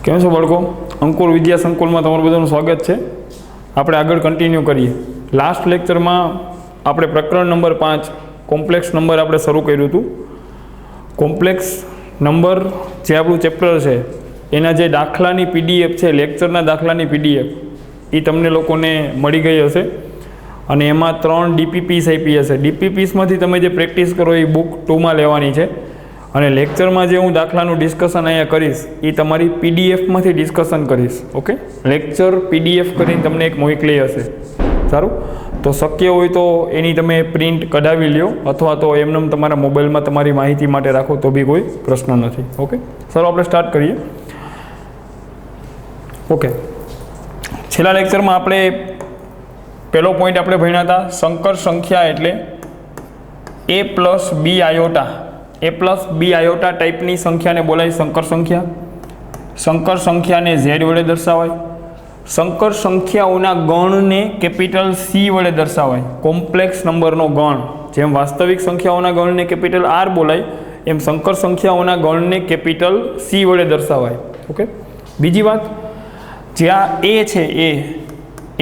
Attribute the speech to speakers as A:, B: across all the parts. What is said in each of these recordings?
A: કેમ છો બાળકો? અંકુર વિદ્યા સંકુલમાં તમારું બધાનું સ્વાગત છે. આપણે આગળ કન્ટિન્યુ કરીએ. લાસ્ટ લેક્ચરમાં આપણે પ્રકરણ નંબર 5 કોમ્પ્લેક્સ નંબર આપણે શરૂ કર્યું હતું. કોમ્પ્લેક્સ નંબર જે આપણું ચેપ્ટર છે એના જે દાખલાની પીડીએફ છે, લેક્ચરના દાખલાની પીડીએફ એ તમને લોકોને મળી ગઈ હશે અને એમાં 3 ડીપીપીસ આપી હશે. ડીપીપીસમાંથી તમે જે પ્રેક્ટિસ કરો એ બુક 2માં લેવાની છે અને લેક્ચરમાં જે હું દાખલાનું ડિસ્કશન અહીંયા કરીશ એ તમારી પીડીએફમાંથી ડિસ્કશન કરીશ. ઓકે, લેક્ચર પીડીએફ કરીને તમને એક મોકલી હશે. સારું, તો શક્ય હોય તો એની તમે પ્રિન્ટ કઢાવી લ્યો અથવા તો એમને તમારા મોબાઈલમાં તમારી માહિતી માટે રાખો તો બી કોઈ પ્રશ્ન નથી. ઓકે, સારું, આપણે સ્ટાર્ટ કરીએ. ઓકે, છેલ્લા લેક્ચરમાં આપણે પહેલો પોઈન્ટ આપણે ભણ્યા હતા સંકર સંખ્યા એટલે a plus B iota. a plus B iota ટાઈપની સંખ્યાને બોલાય સંકર સંખ્યા. સંકર સંખ્યાને z વડે દર્શાવાય. સંકર સંખ્યાઓના ગણને કેપિટલ C વડે દર્શાવાય. કોમ્પ્લેક્સ નંબરનો ગણ, જેમ વાસ્તવિક સંખ્યાઓના ગણને કેપિટલ R બોલાય એમ સંકર સંખ્યાઓના ગણને કેપિટલ C વડે દર્શાવાય. ઓકે, બીજી વાત, જ્યાં a છે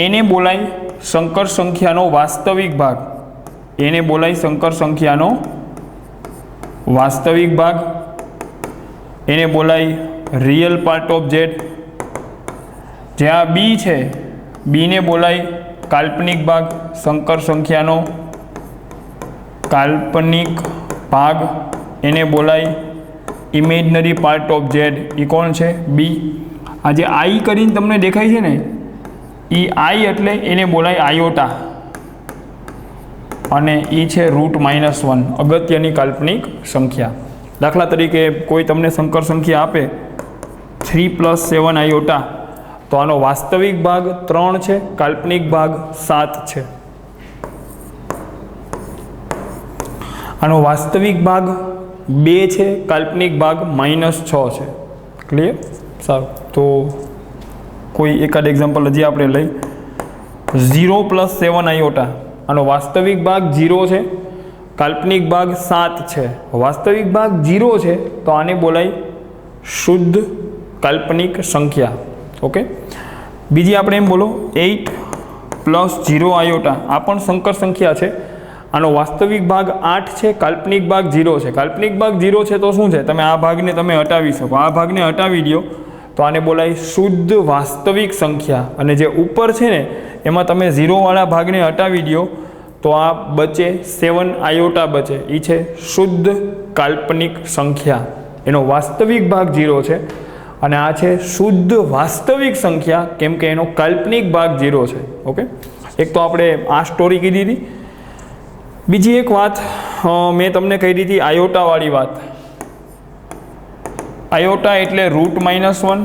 A: એને બોલાય સંકર સંખ્યાનો વાસ્તવિક ભાગ. એને બોલાય સંકર સંખ્યાનો વાસ્તવિક ભાગ. એને બોલાય રિયલ પાર્ટ ઓફ z. જ્યાં બી છે બીને બોલાય કાલ્પનિક ભાગ. સંકર સંખ્યાનો કાલ્પનિક ભાગ એને બોલાય ઇમેજનરી પાર્ટ ઓફ z. એ કોણ છે? બી. આ જે આઈ કરીને તમને દેખાય છે ને એ આઈ એટલે એને બોલાય આયોટા અને એ છે √-1 અગત્યની કાલ્પનિક સંખ્યા. દાખલા તરીકે કોઈ તમને સંકર સંખ્યા આપે 3 + 7 આયોટા, તો આનો વાસ્તવિક ભાગ 3 છે, કાલ્પનિક ભાગ 7 છે. આનો વાસ્તવિક ભાગ 2 છે, કાલ્પનિક ભાગ -6 છે. ક્લિયર? સારું, તો કોઈ એકાદ એક્ઝામ્પલ હજી આપણે લઈ. 0 + 7 આયોટા, આનો વાસ્તવિક ભાગ 0 છે, કાલ્પનિક ભાગ 7 છે. વાસ્તવિક ભાગ 0 છે તો આને બોલાય શુદ્ધ કાલ્પનિક સંખ્યા. ઓકે, બીજી આપણે એમ બોલો 8 + 0 આયોટા, આ પણ સંકર સંખ્યા છે. આનો વાસ્તવિક ભાગ 8 છે, કાલ્પનિક ભાગ 0 છે. કાલ્પનિક ભાગ 0 છે તો શું છે? તમે આ ભાગને તમે હટાવી શકો. આ ભાગને હટાવી દો તો આને બોલાય શુદ્ધ વાસ્તવિક સંખ્યા. અને જે ઉપર છે ને એમાં તમે 0 વાળા ભાગને હટાવી દો તો આ બચે 7 આયોટા બચે. એ છે શુદ્ધ કાલ્પનિક સંખ્યા. એનો વાસ્તવિક ભાગ 0 છે અને આ છે શુદ્ધ વાસ્તવિક સંખ્યા, કેમ કે એનો કાલ્પનિક ભાગ 0 છે. ઓકે, એક તો આપણે આ સ્ટોરી કીધી હતી. બીજી એક વાત મેં તમને કહી દીધી આયોટાવાળી વાત. આયોટા એટલે √-1,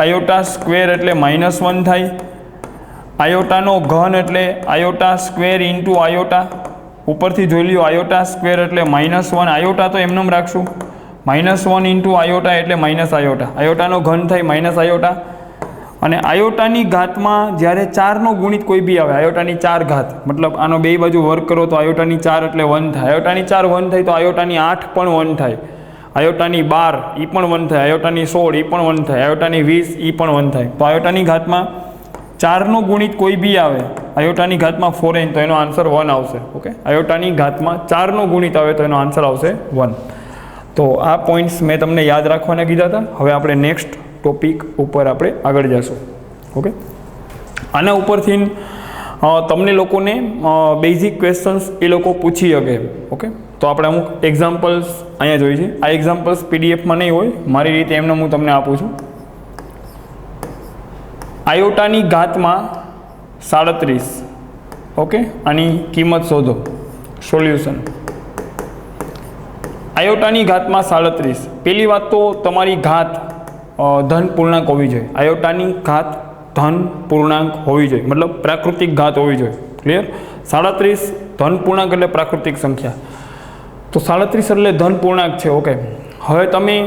A: આયોટા સ્ક્વેર એટલે -1 થાય. આયોટાનો ઘન એટલે આયોટા સ્ક્વેર ઇન્ટુ આયોટા. ઉપરથી જોઈ લ્યો, આયોટા સ્ક્વેર એટલે -1. આયોટા તો એમને રાખશું. -1 ઇન્ટુ આયોટા એટલે માઇનસ આયોટા. આયોટાનો ઘન થાય માઇનસ આયોટા. અને આયોટાની ઘાતમાં જ્યારે 4નો ગુણિત કોઈ બી આવે, આયોટાની 4 ઘાત, મતલબ આનો બે બાજુ વર્ક કરો તો આયોટાની 4 એટલે 1 થાય. આયોટાની 4 1 થાય તો આયોટાની 8 પણ 1 થાય. આયોટાની 12 એ પણ 1 થાય. આયોટાની 16 એ પણ 1 થાય. આયોટાની 20 એ પણ 1 થાય. તો આયોટાની ઘાતમાં 4નો ગુણિત કોઈ બી આવે, આયોટાની ઘાતમાં 4n, તો એનો આન્સર 1 આવશે. ઓકે, આયોટાની ઘાતમાં 4નો ગુણિત આવે તો એનો આન્સર આવશે 1. તો આ પોઈન્ટ્સ મેં તમને યાદ રાખવાના કીધા હતા. હવે આપણે નેક્સ્ટ ટોપિક ઉપર આપણે આગળ જઈશું. ઓકે, આના ઉપરથી તમને લોકોને બેઝિક ક્વેશ્ચન્સ એ લોકો પૂછી શકે. ઓકે, તો આપણે અમુક એક્ઝામ્પલ્સ અહીંયા જોઈ છે. આ એક્ઝામ્પલ્સ પીડીએફમાં નહીં હોય, મારી રીતે એમને હું તમને આપું છું. આયોટાની ઘાતમાં 37. ઓકે, આની કિંમત શોધો. સોલ્યુશન. આયોટાની ઘાતમાં 37. પહેલી વાત તો તમારી ઘાત ધન પૂર્ણાંક હોવી જોઈએ. આયોટાની ઘાત ધન પૂર્ણાંક હોવી જોઈએ, મતલબ પ્રાકૃતિક ઘાત હોવી જોઈએ. ક્લિયર? 37 ધન પૂર્ણાંક એટલે પ્રાકૃતિક સંખ્યા. તો 37 એટલે ધન પૂર્ણાંક છે. ઓકે, હવે તમે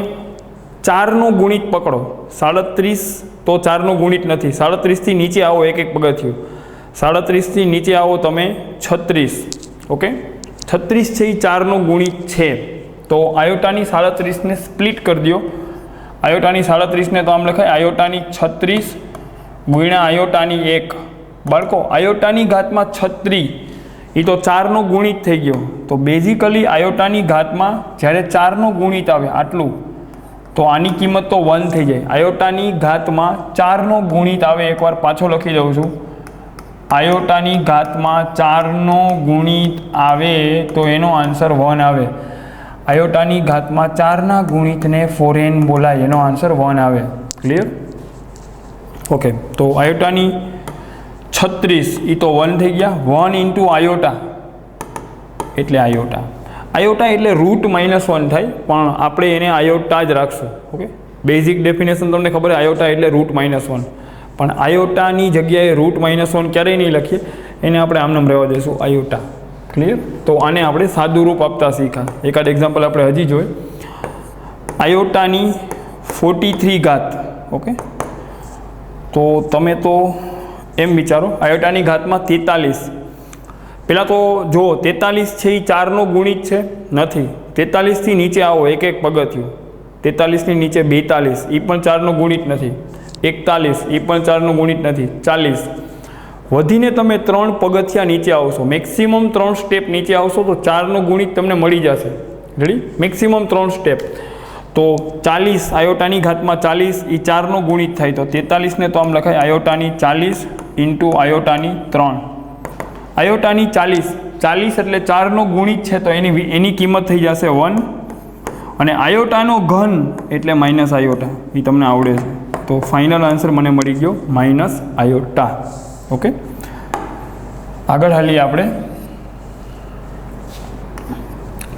A: 4નો ગુણિત પકડો. 37 તો 4નો ગુણિત નથી. 37થી નીચે આવો, એક પગથિયું. 37થી નીચે આવો તમે 36. ઓકે, 36 છે એ 4નો ગુણિત છે. તો આયોટાની 37ને સ્પ્લિટ કરી દો આયોટાની 37 તો આમ લખાય આયોટાની 36 ગુણ્યા આયોટાની 1. બાળકો આયોટાની ઘાતમાં 36 એ તો 4નો ગુણિત થઈ ગયો. તો બેઝિકલી આયોટાની ઘાતમાં જ્યારે 4નો ગુણિત આવે આટલું તો આની કિંમત તો 1 થઈ જાય. આયોટાની ઘાતમાં 4નો ગુણિત આવે, એકવાર પાછો લખી દઉં છું. આયોટાની ઘાતમાં 4નો ગુણિત આવે તો એનો આન્સર 1 આવે. આયોટાની ઘાતમાં 4ના ગુણિતને ફોરેન બોલાય, એનો આન્સર 1 આવે. ક્લિયર? ઓકે, તો આયોટાની 36 એ તો 1 થઈ ગયા. 1 ઇન્ટુ આયોટા એટલે આયોટા. આયોટા એટલે રૂટ -1 થાય, પણ આપણે એને આયોટા જ રાખશું. ઓકે, બેઝિક ડેફિનેશન તમને ખબર છે, આયોટા એટલે રૂટ -1. પણ આયોટાની જગ્યાએ રૂટ -1 ક્યારેય નહીં લખીએ, એને આપણે આમનામ રહેવા દઈશું આયોટા. ક્લિયર? તો આને આપણે સાદું રૂપ આપતા શીખા. એકાદ એક્ઝામ્પલ આપણે હજી જોઈએ. આયોટાની 43 ઘાત. ઓકે, તો તમે તો એમ વિચારો, આયોટાની ઘાતમાં 43. પહેલાં તો જો 43 છે એ 4નો ગુણિત છે? નથી. 43થી નીચે આવો, એક એક પગથિયું. 43ની નીચે 42, એ પણ 4નો ગુણિત નથી. 41, એ પણ 4નો ગુણિત નથી. 40. વધીને તમે 3 પગથિયા નીચે આવશો, મેક્સિમમ 3 સ્ટેપ નીચે આવશો તો 4નો ગુણિત તમને મળી જશે. રેડી? Maximum 3 step. તો 40 આયોટાની ઘાતમાં 40 એ 4નો ગુણિત થાય, તો 43ને તો આમ લખાય આયોટાની 40 ઇન્ટુ આયોટાની 3. આયોટાની 40 એટલે 4નો ગુણિત છે, તો એની કિંમત થઈ જશે 1. અને આયોટાનો ઘન એટલે માઇનસ આયોટા, એ તમને આવડે છે. તો ફાઇનલ આન્સર મને મળી ગયો માઇનસ આયોટા. ઓકે, આગળ હાલીએ આપણે.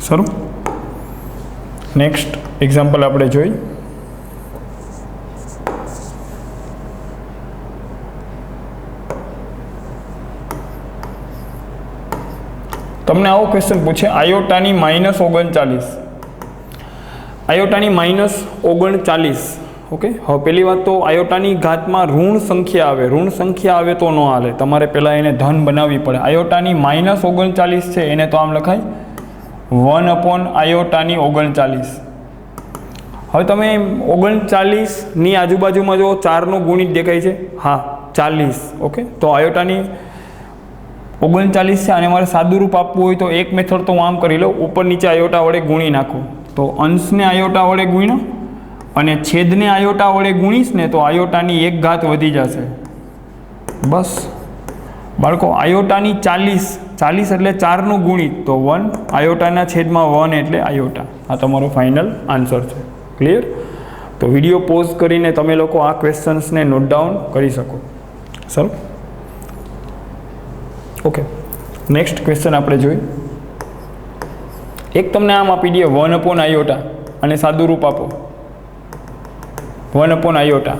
A: સરું, નેક્સ્ટ એક્ઝામ્પલ આપણે જોઈ. તમને આવો ક્વેશ્ચન પૂછે, આયોટાની -39. આયોટાની -39. ઓકે, હવે પહેલી વાત તો આયોટાની ઘાતમાં ઋણ સંખ્યા આવે. ઋણ સંખ્યા આવે તો ન હાલે, તમારે પહેલાં એને ધન બનાવવી પડે. આયોટાની -39 છે, એને તો આમ લખાય 1 આયોટાની 39. હવે તમે 39ની આજુબાજુમાં જો 4નો ગુણિત દેખાય છે, હા 40. ઓકે, તો આયોટાની 39 છે, અને મારે સાદું રૂપ આપવું હોય તો એક મેથડ તો હું આમ કરી લઉં, ઉપર નીચે આયોટા વડે ગુણી નાખું. તો અંશને આયોટા વડે ગુણ્યો અને છેદને આયોટા વડે ગુણીશ ને તો આયોટાની 1 ઘાત વધી જશે. બસ બાળકો, આયોટાની 40 એટલે 4નો ગુણિત, તો 1. આયોટાના છેદમાં 1 એટલે આયોટા. આ તમારો ફાઇનલ આન્સર છે. ક્લિયર? તો વિડીયો પોઝ કરીને તમે લોકો આ ક્વેશ્ચન્સને નોટ ડાઉન કરી શકો. સર, ઓકે, નેક્સ્ટ ક્વેશ્ચન આપણે જોઈએ. એક તમને આમ આપી દઈએ 1 આયોટા અને સાદું રૂપ આપો 1 આયોટા.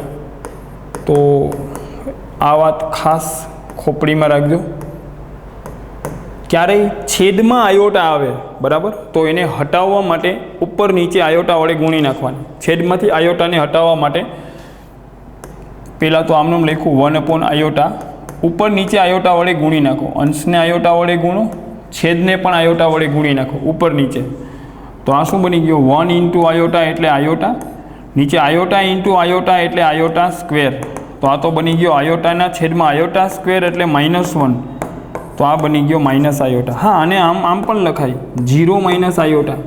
A: તો આ વાત ખાસ ખોપડીમાં રાખજો. ક્યારેય છેદમાં આયોટા આવે, બરાબર, તો એને હટાવવા માટે ઉપર નીચે આયોટા વડે ગુણી નાખવાની. છેદમાંથી આયોટાને હટાવવા માટે પહેલાં તો આમનું લખ્યું 1 આયોટા, ઉપર નીચે આયોટા વડે ગુણી નાખો. અંશને આયોટા વડે ગુણો, છેદને પણ આયોટા વડે ગુણી નાખો, ઉપર નીચે. તો આ શું બની ગયું? 1 ઇન્ટુ આયોટા એટલે આયોટા, નીચે આયોટા ઇન્ટુ આયોટા એટલે આયોટા સ્ક્વેર. તો આ તો બની ગયો આયોટાના છેદમાં આયોટા સ્ક્વેર એટલે -1. તો આ બની ગયો માઇનસ આયોટા. હા, અને આમ પણ લખાય 0 - આયોટા.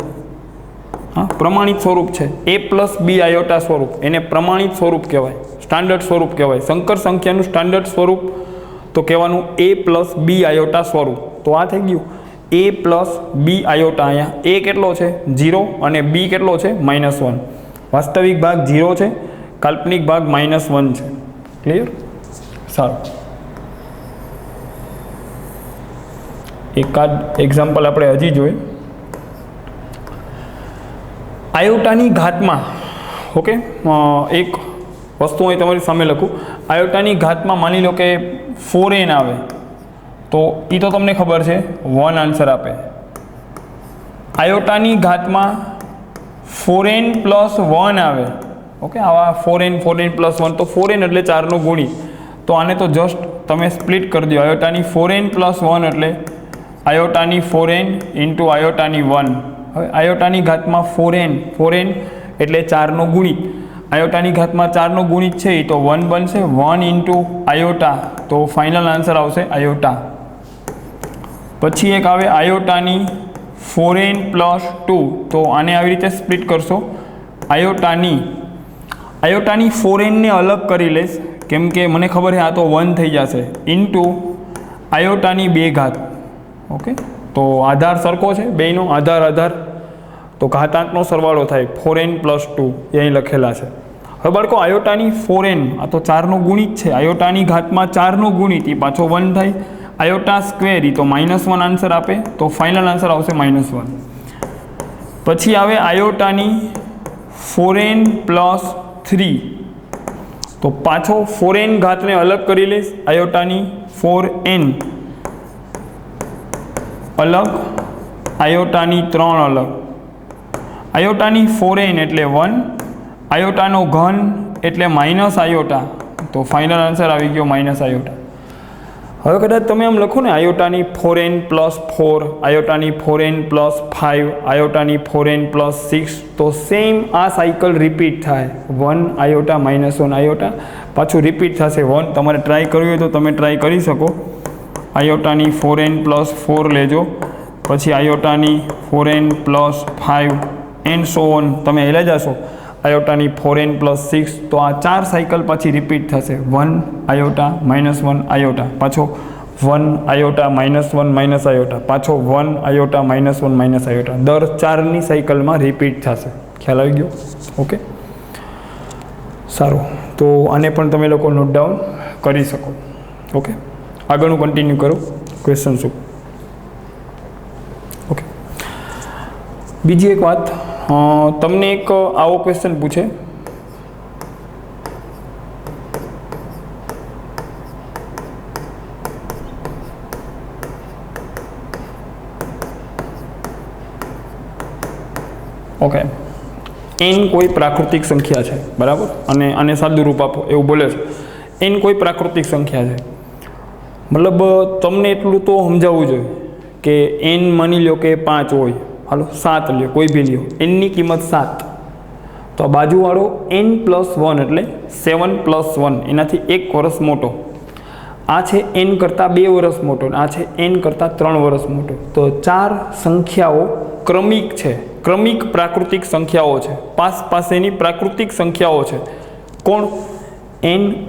A: હા, પ્રમાણિત સ્વરૂપ છે. a+b આયોટા સ્વરૂપ, એને પ્રમાણિત સ્વરૂપ કહેવાય, સ્ટાન્ડર્ડ સ્વરૂપ કહેવાય. સંકર સંખ્યાનું સ્ટાન્ડર્ડ સ્વરૂપ તો કહેવાનું a+b આયોટા સ્વરૂપ. તો આ થઈ ગયું a+b આયોટા. અહીંયા a કેટલો છે? 0, અને b કેટલો છે? -1. વાસ્તવિક ભાગ 0 છે, કાલ્પનિક ભાગ -1 છે. ક્લિયર? સારું, એકાદ એક્ઝામ્પલ આપણે હજી જોઈએ. આયોટાની ઘાતમાં, ઓકે, એક વસ્તુ અહીં તમારી સામે લખું. આયોટાની ઘાતમાં માની લો કે 4n આવે, તો એ તો તમને ખબર છે 1 આન્સર આપે. આયોટાની ઘાતમાં 4n + 1 આવે. ઓકે, આવા 4n + 1, તો 4n એટલે 4નો ગુણિત. તો આને તો જસ્ટ તમે સ્પ્લિટ કરી દો. આયોટાની 4n + 1 એટલે આયોટાની 4n ઇન્ટુ આયોટાની 1. હવે આયોટાની ઘાતમાં 4n એટલે 4નો ગુણિત. આયોટાની ઘાતમાં 4નો ગુણિત છે એ તો 1 બનશે 1 ઇન્ટુ આયોટા તો ફાઇનલ આન્સર આવશે આયોટા. પછી એક આવે આયોટાની 4n પ્લસ 2 તો આને આવી રીતે સ્પ્લિટ કરશો. આયોટાની 4n ને અલગ કરી લઈશ કેમ કે મને ખબર છે આ તો 1 થઈ જશે ઇન્ટુ આયોટાની 2 ઘાત. ઓકે તો આધાર સરખો છે બેયનો આધાર તો ઘાતાંકનો સરવાળો થાય 4n પ્લસ 2 એ અહીં લખેલા છે. હવે બાળકો આયોટાની 4n આ તો 4નો ગુણિત છે આયોટાની ઘાતમાં 4નો ગુણિત એ પાછો 1 થાય આયોટા સ્ક્વેર એ તો -1 આન્સર આપે તો ફાઇનલ આન્સર આવશે -1. પછી આવે આયોટાની 4n પ્લસ 3 તો પાછો 4n ઘાતને અલગ કરી લઈશ આયોટાની 4n અલગ આયોટાની 3 અલગ. આયોટાની 4n એટલે 1 આયોટાનો ઘન એટલે માઇનસ આયોટા તો ફાઇનલ આન્સર આવી ગયો માઇનસ આયોટા. હવે કદાચ તમે આમ લખો ને આયોટાની 4n plus 4 આયોટાની 4n plus 5 આયોટાની 4n plus 6 તો સેમ આ સાયકલ રિપીટ થાય 1 આયોટા -1 આયોટા પાછું રિપીટ થશે 1. તમારે ટ્રાય કરવી હોય તો તમે ટ્રાય કરી શકો. આયોટાની 4n પ્લસ 4 લેજો પછી આયોટાની 4n plus 5 and so on તમે હેલા જશો આયોટાની 4n પ્લસ 6 તો આ 4 સાયકલ પછી રિપીટ થશે 1 આયોટા -1 આયોટા પાછો 1 આયોટા -1 આયોટા પાછો 1 આયોટા -1 આયોટા દર 4ની સાયકલમાં રિપીટ થશે. ખ્યાલ આવી ગયો? ઓકે સારું તો આને પણ તમે લોકો નોટ ડાઉન કરી શકો. ઓકે આગળનું કન્ટિન્યુ કરું ક્વેશ્ચન શું. ઓકે બીજી એક વાત તમને એક આવો ક્વેશ્ચન પૂછે ઓકે n કોઈ પ્રાકૃતિક સંખ્યા છે બરાબર અને આને સાદું રૂપ આપો એવું બોલે છે. n કોઈ પ્રાકૃતિક સંખ્યા છે મતલબ તમને એટલું તો સમજાવવું જોઈએ કે n માની લો કે 5 હોય હાલો 7 લ્યો કોઈ બી લ્યો nની કિંમત 7 તો આ બાજુવાળો n પ્લસ 1 એટલે 7 પ્લસ 1 એનાથી 1 વર્ષ મોટો. આ છે n કરતાં 2 વર્ષ મોટો આ છે n કરતાં 3 વર્ષ મોટો. તો 4 સંખ્યાઓ ક્રમિક છે ક્રમિક પ્રાકૃતિક સંખ્યાઓ છે પાસેની પ્રાકૃતિક સંખ્યાઓ છે. કોણ?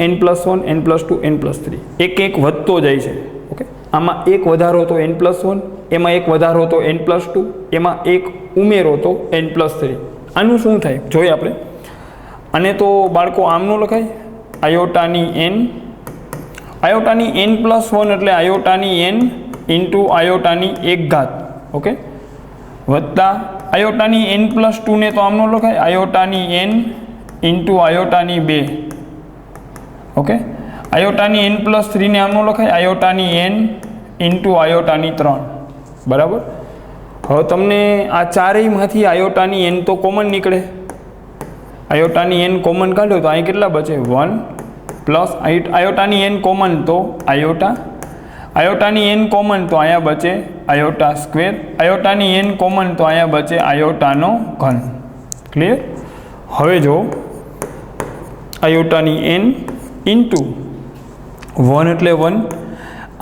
A: n plus 1 n plus 2 n plus 3 એક વધતો જાય છે. ઓકે આમાં એક વધારો તો n પ્લસ 1 એમાં એક વધારો તો n પ્લસ 2 એમાં એક ઉમેરો તો n પ્લસ 3. આનું શું થાય જોઈએ આપણે. અને તો બાળકો આમ ન લખાય આયોટાની n પ્લસ 1 એટલે આયોટાની n ઇન્ટુ આયોટાની 1 ઘાત. ઓકે વત્તા આયોટાની n પ્લસ 2 ને તો આમ ન લખાય આયોટાની n ઇન્ટુ આયોટાની 2. ઓકે આયોટાની n પ્લસ 3 ને આમ ન લખાય આયોટાની n ઇન્ટુ આયોટાની 3 બરાબર. હવે તમને આ ચારેયમાંથી આયોટાની n તો કોમન નીકળે. આયોટાની n કોમન કાઢો તો અહીં કેટલા બચે 1 પ્લસ આયોટાની n કોમન તો આયોટાની n કોમન તો અહીંયા બચે આયોટા સ્ક્વેર આયોટાની n કોમન તો અહીંયા બચે આયોટાનો ઘન. ક્લિયર? હવે જો આયોટાની n ઇન્ટુ 1 એટલે 1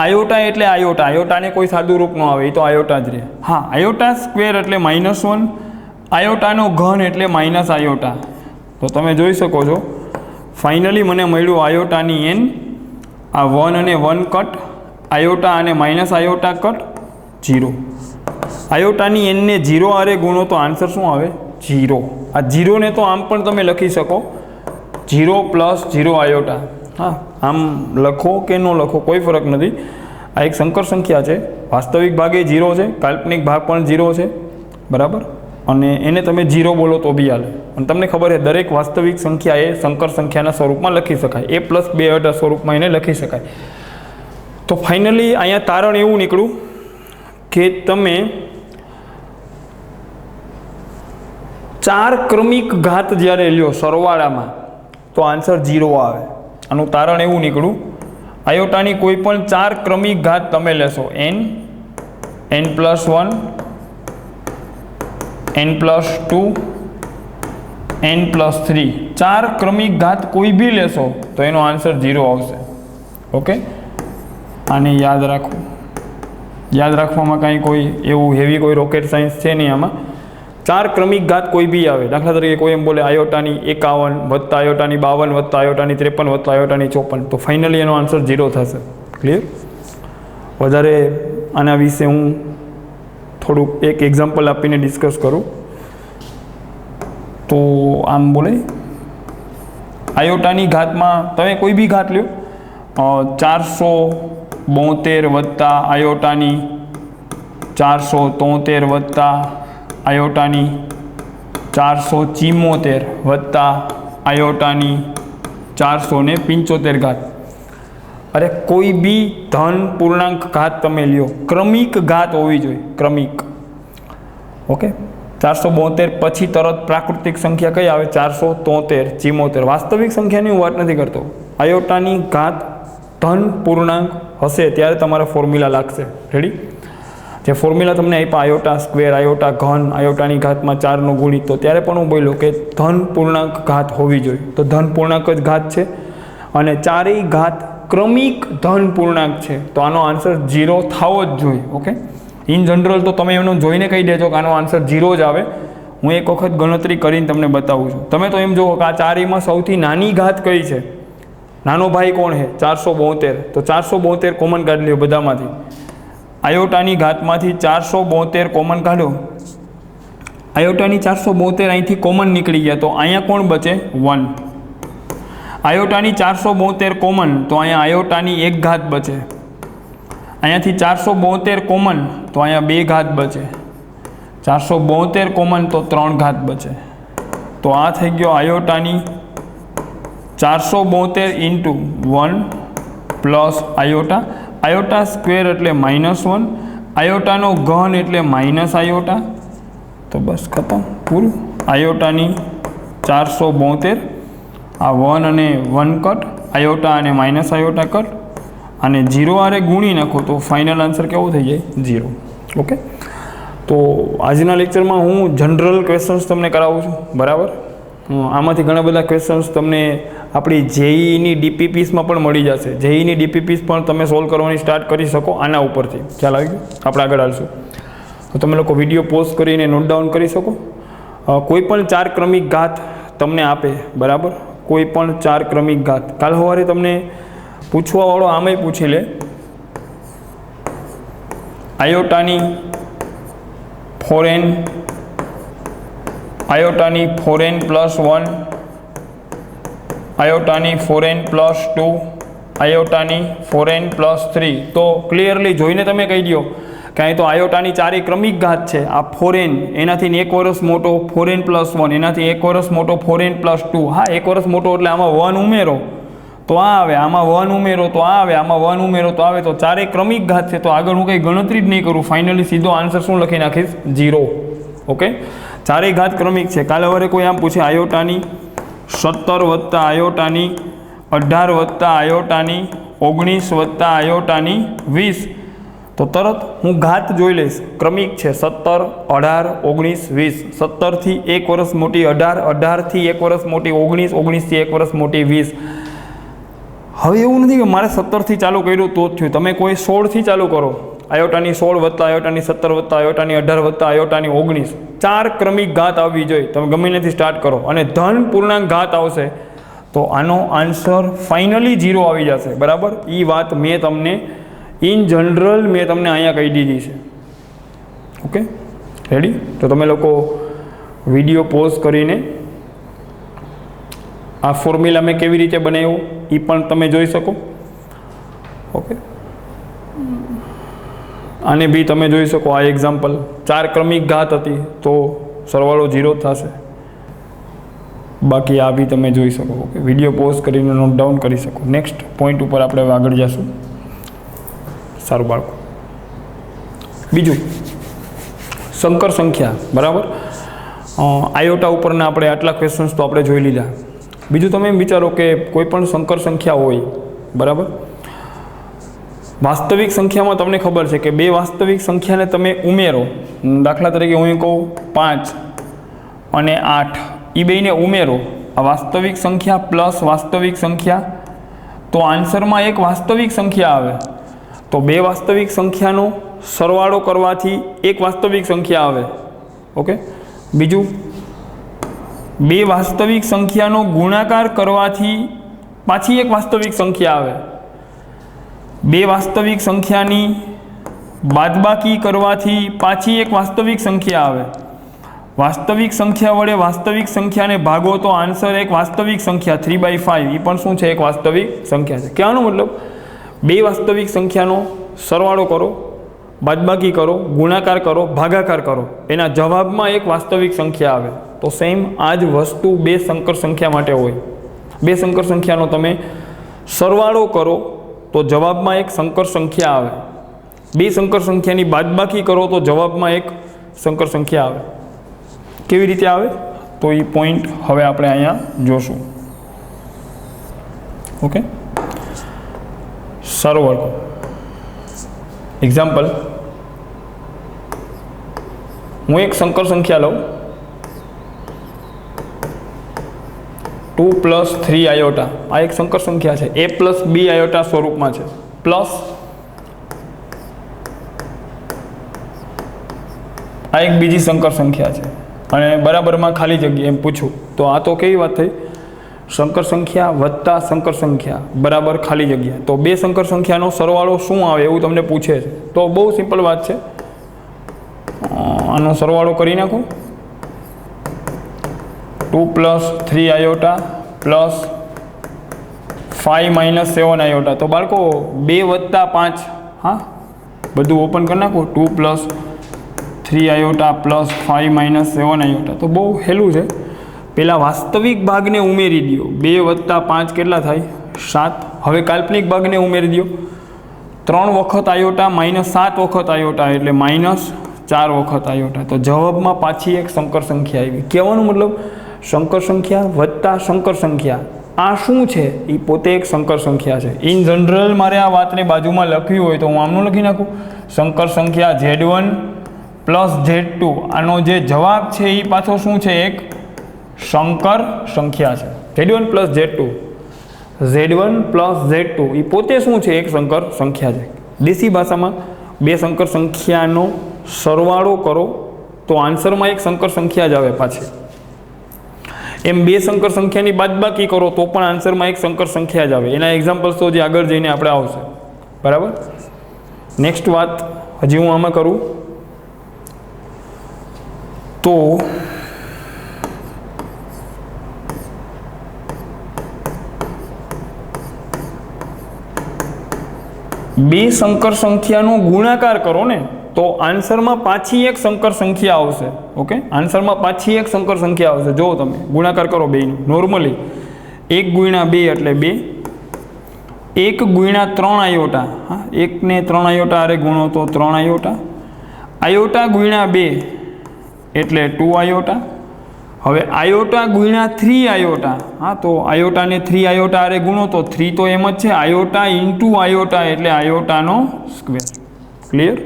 A: આયોટા એટલે આયોટાને કોઈ સાદું રૂપ ન આવે એ તો આયોટા જ રહે. હા આયોટા સ્ક્વેર એટલે -1 આયોટાનો ઘન એટલે માઇનસ આયોટા. તો તમે જોઈ શકો છો ફાઇનલી મને મળ્યું આયોટાની n આ 1 અને 1 કટ આયોટા અને માઇનસ આયોટા કટ 0. આયોટાની n ને 0 આરે ગુણો તો આન્સર શું આવે 0. આ 0 ને તો આમ પણ તમે લખી શકો 0 પ્લસ 0 આયોટા. હા આમ લખો કે ન લખો કોઈ ફરક નથી. આ એક સંકર સંખ્યા છે વાસ્તવિક ભાગે 0 છે કાલ્પનિક ભાગ પણ 0 છે બરાબર અને એને તમે 0 બોલો તો બી હાલે. અને તમને ખબર છે દરેક વાસ્તવિક સંખ્યા એ સંકર સંખ્યાના સ્વરૂપમાં લખી શકાય a પ્લસ 2 સ્વરૂપમાં એને લખી શકાય. તો ફાઇનલી અહીંયા તારણ એવું નીકળ્યું કે તમે 4 ક્રમિક ઘાત જ્યારે લ્યો સરવાળામાં તો આન્સર 0 આવે. આનું તારણ એવું નીકળ્યું આયોટાની કોઈ પણ 4 ક્રમિક ઘાત તમે લેશો n plus 1 n plus 2 n plus 3 ચાર ક્રમિક ઘાત કોઈ બી લેશો તો એનો આન્સર 0 આવશે. ઓકે, આને યાદ રાખો. યાદ રાખવામાં કાંઈ કોઈ એવું હેવી કોઈ રોકેટ સાયન્સ છે નહીં આમાં. ચાર ક્રમિક ઘાત કોઈ બી આવે, દાખલા તરીકે કોઈ એમ બોલે આયોટાની 51 વત્તા આયોટાની 52 વત્તા આયોટાની 53 વત્તા આયોટાની 54, તો ફાઇનલી એનો આન્સર 0 થશે. ક્લિયર? વધારે આના વિશે હું થોડુંક એક એક્ઝામ્પલ આપીને ડિસ્કસ કરું. તો આમ બોલે આયોટાની ઘાતમાં તમે કોઈ બી ઘાત લ્યો, 472 વત્તા આયોટાની 473 વત્તા આયોટાની 474 વત્તા આયોટાની 475 ઘાત. અરે કોઈ બી ધન પૂર્ણાંક ઘાત તમે લ્યો, ક્રમિક ઘાત હોવી જોઈએ, ક્રમિક. ઓકે, 472 પછી તરત પ્રાકૃતિક સંખ્યા કઈ આવે? 473, 74. વાસ્તવિક સંખ્યાની હું વાત નથી કરતો. આયોટાની ઘાત ધન પૂર્ણાંક હશે ત્યારે તમારા ફોર્મ્યુલા લાગશે. રેડી? જે ફોર્મ્યુલા તમને આપ્યા, આયોટા સ્ક્વેર, આયોટા ઘન, આયોટાની ઘાતમાં 4નો ગુણિત, તો ત્યારે પણ હું બોલ્યો કે ધન પૂર્ણાંક ઘાત હોવી જોઈએ. તો ધન પૂર્ણાંક જ ઘાત છે અને ચારેય ઘાત ક્રમિક ધન પૂર્ણાંક છે, તો આનો આન્સર 0 થવો જ જોઈએ. ઓકે, ઇન જનરલ તો તમે એનું જોઈને કહી દેજો કે આનો આન્સર 0 જ આવે. હું એક વખત ગણતરી કરીને તમને બતાવું છું. તમે તો એમ જુઓ કે આ ચારેયમાં સૌથી નાની ઘાત કઈ છે? નાનો ભાઈ કોણ છે? 472. તો 472 કોમન કાઢી લ્યો બધામાંથી. આયોટાની ઘાતમાંથી 472 કોમન કાઢો. આયોટાની 472 અહીંથી કોમન નીકળી ગયા, તો અહીંયા કોણ બચે? 1. આયોટાની 472 કોમન, તો અહીંયા આયોટાની 1 ઘાત બચે. અહીંયાથી 472 કોમન, તો અહીંયા 2 ઘાત બચે. 472 કોમન, તો 3 ઘાત બચે. તો આ થઈ ગયો આયોટાની 472 ઇન્ટુ 1 પ્લસ આયોટા. આયોટા સ્ક્વેર એટલે -1, આયોટાનો ઘન એટલે માઇનસ આયોટા. તો બસ ખતમ, પૂરું. આયોટાની 472, આ 1 અને 1 કટ, આયોટા અને માઇનસ આયોટા કટ, અને 0 આરે ગુણી નાખો તો ફાઇનલ આન્સર કેવો થઈ જાય? 0. ઓકે, તો આજના લેક્ચરમાં હું જનરલ ક્વેશ્ચન્સ તમને કરાવું છું. બરાબર? આમાંથી ઘણા બધા ક્વેશ્ચન્સ તમને આપણી જેઈની ડીપીપીસમાં પણ મળી જશે. જેઈની ડીપીપીસ પણ તમે સોલ્વ કરવાની સ્ટાર્ટ કરી શકો આના ઉપરથી. ખ્યાલ આવી ગયો? આપણે આગળ હાલશું. તો તમે લોકો વિડીયો પોઝ કરીને નોટ ડાઉન કરી શકો. કોઈ પણ 4 ક્રમિક ઘાત તમને આપે, બરાબર? કોઈ પણ 4 ક્રમિક ઘાત કાલ સવારે તમને પૂછવાવાળો આમેય પૂછી લે, આયોટાની 4n, આયોટાની 4n plus 1, આયોટાની 4n plus 2, આયોટાની 4n plus 3. તો ક્લિયરલી જોઈને તમે કહી દો કે અહીં તો આયોટાની 4 ક્રમિક ઘાત છે. આ 4n એનાથી 1 વર્ષ મોટો 4n પ્લસ 1, એનાથી 1 વર્ષ મોટો 4n પ્લસ 2. હા, 1 વર્ષ મોટો એટલે આમાં 1 ઉમેરો તો આ આવે, આમાં 1 ઉમેરો તો આ આવે, આમાં 1 ઉમેરો તો આવે. તો 4 ક્રમિક ઘાત છે, તો આગળ હું કંઈ ગણતરી જ નહીં કરું. ફાઇનલી સીધો આન્સર શું લખી નાખીશ? 0. ઓકે, 4 ઘાત ક્રમિક છે. કાલે વરે કોઈ આમ પૂછે આયોટાની 17 વત્તા આયોટાની 18 વત્તા આયોટાની 19 વત્તા આયોટાની 20, તો તરત હું ઘાત જોઈ લઈશ. ક્રમિક છે 17, 18, 19, 20. 17 થી 1 વર્ષ મોટી 18, 18 થી 1 વર્ષ મોટી 19, 19 થી 1 વર્ષ મોટી 20. હવે એવું નથી કે મારે 17 થી ચાલુ કર્યું તો જ થયું. તમે કોઈ 16 થી ચાલુ કરો. આયોટાની 16 વત્તા આયોટાની 17 વત્તા આયોટાની 18 વત્તા આયોટાની 19. 4 ક્રમિક ઘાત આવવી જોઈએ. તમે ગમે ત્યાંથી સ્ટાર્ટ કરો અને ધન પૂર્ણાંક ઘાત આવશે તો આનો આન્સર ફાઇનલી 0 આવી જશે. બરાબર? એ વાત મેં તમને ઇન જનરલ મેં તમને અહીંયા કહી દીધી છે. Okay, ready? તો તમે લોકો વિડીયો પોઝ કરીને આ ફોર્મ્યુલા મેં કેવી રીતે બનાવ્યો એ પણ તમે જોઈ શકો. ઓકે, આને બી તમે જોઈ શકો. આ એક્ઝામ્પલ 4 ક્રમિક ઘાત હતી તો સરવાળો 0 થશે. બાકી આ બી તમે જોઈ શકો. ઓકે, વિડીયો પોઝ કરીને નોટ ડાઉન કરી શકો. નેક્સ્ટ પોઈન્ટ ઉપર આપણે હવે આગળ જઈશું. સારું બાળકો, બીજું સંકર સંખ્યા. બરાબર? આયોટા ઉપરના આપણે આટલા ક્વેશ્ચન્સ તો આપણે જોઈ લીધા. બીજું તમે એમ વિચારો કે કોઈ પણ સંકર સંખ્યા હોય, બરાબર? વાસ્તવિક સંખ્યામાં તમને ખબર છે કે 2 વાસ્તવિક સંખ્યાને તમે ઉમેરો. દાખલા તરીકે હું કહું 5 અને 8, એ બેને ઉમેરો आ वास्तविक संख्या प्लस वास्तविक संख्या, तो आंसर में एक वास्तविक संख्या आवे, तो बे वास्तविक संख्यानो सरवाळो करवाथी एक वास्तविक संख्या आवे। ओके, बीजू बे वास्तविक संख्यानो गुणाकार करवाथी पाछी एक वास्तविक संख्या आवे, बे वास्तविक संख्यानी बादबाकी करवाथी पाछी एक वास्तविक संख्या आवे, वास्तविक संख्या वडे वास्तविक संख्या ने भागो तो आंसर एक वास्तविक संख्या 3/5 ई पण शुं छे एक वास्तविक संख्या छे। कहेवानो मतलब बे वास्तविक संख्यानो सरवाळो करो, बादबाकी करो, गुणाकार करो, भागाकार करो, एना जवाबमां एक वास्तविक संख्या आवे। तो सेम आज वस्तु बे संकर संख्या माटे होय। बे संकर संख्यानो तमे सरवाळो करो तो जवाबमां एक संकर संख्या आवे, बे संकर संख्यानी बादबाकी करो तो जवाबमां एक संकर संख्या आवे। केवी रीते आवे तो ई पॉइंट हवे आपणे अहींया जोशुं। ओके, सारो वर्क एग्जाम्पल, हूँ एक संकर संख्या लऊं 2 + 3 आयोटा, आ एक संकर संख्या है, a + b आयोटा स्वरूप में है, प्लस आ एक बीजी संकर संख्या है अने बराबर में खाली जग्या एम पूछूं तो आ तो केवी वात थई, संकर संख्या वत्ता संकर संख्या बराबर खाली जग्या। तो बे संकर संख्यानो सरवाळो शुं आवे एवुं तमने पूछे छे, तो बहु सिंपल बात छे, आनो सरवाळो करी नाखो 2 + 3 आयोटा प्लस 5 - 7 आयोटा। तो बाळको 2 + 5, हाँ बधुं ओपन कर नाखो, 2 + 3 आयोटा प्लस 5 - 7 आयोटा। तो बहुत हेलू है, पहला वास्तविक भाग ने उमेरी दियो, 2 + 5 केटला थाय 7। हवे काल्पनिक भाग ने उमेरी दियो, 3 वखत आयोटा -7 वखत आयोटा एटले -4 वखत आयोटा। तो जवाब में पाछी एक संकर संख्या आई। कहेवानो मतलब संकर संख्या वत्ता संकर संख्या आ शुं छे, ई पोते एक संकर संख्या छे। इन जनरल मारे आ वातने बाजुमां लख्युं होय तो हूँ आमनुं लखी नाखुं, संकर संख्या Z1 + Z2, आनो जे जवाब छे ई पाछो शुं छे, एक संकर संख्या है। Z1 + Z2, Z1 + Z2 ई पोते शुं छे, एक संकर संख्या है। देसी भाषा में बे संकर संख्यानो सरवाळो करो तो आंसर में एक संकर संख्या ज आवे पाछी, एम बे संकर संख्यानी बादबाकी करो तो पण आंसर में एक संकर संख्या ज आवे। एना एक्जाम्पल्स तो जे आगळ जईने आपणे आवशे, बराबर। नेक्स्ट बात हजी हूँ आमां करूँ तो बे संकर संख्यानो गुणाकार करो ने तो आंसर में पाछी एक संकर संख्या आवशे। ओके, आंसर में पाछी एक संकर संख्या आवशे। जो तमे गुणाकार करो बेनो, नॉर्मली 1 × 2 एटले 2, 1 × 3 आयोटा, हाँ 1 ने 3 आयोटा अरे गुणो तो 3 आयोटा, आयोटा × 2 एटले 2 आयोटा। हवे आयोटा × 3 आयोटा, हाँ तो आयोटा ने 3 आयोटा अरे गुणो तो 3 तो एम ज छे, आयोटा × आयोटा एटले आयोटानो स्क्वेर। क्लियर?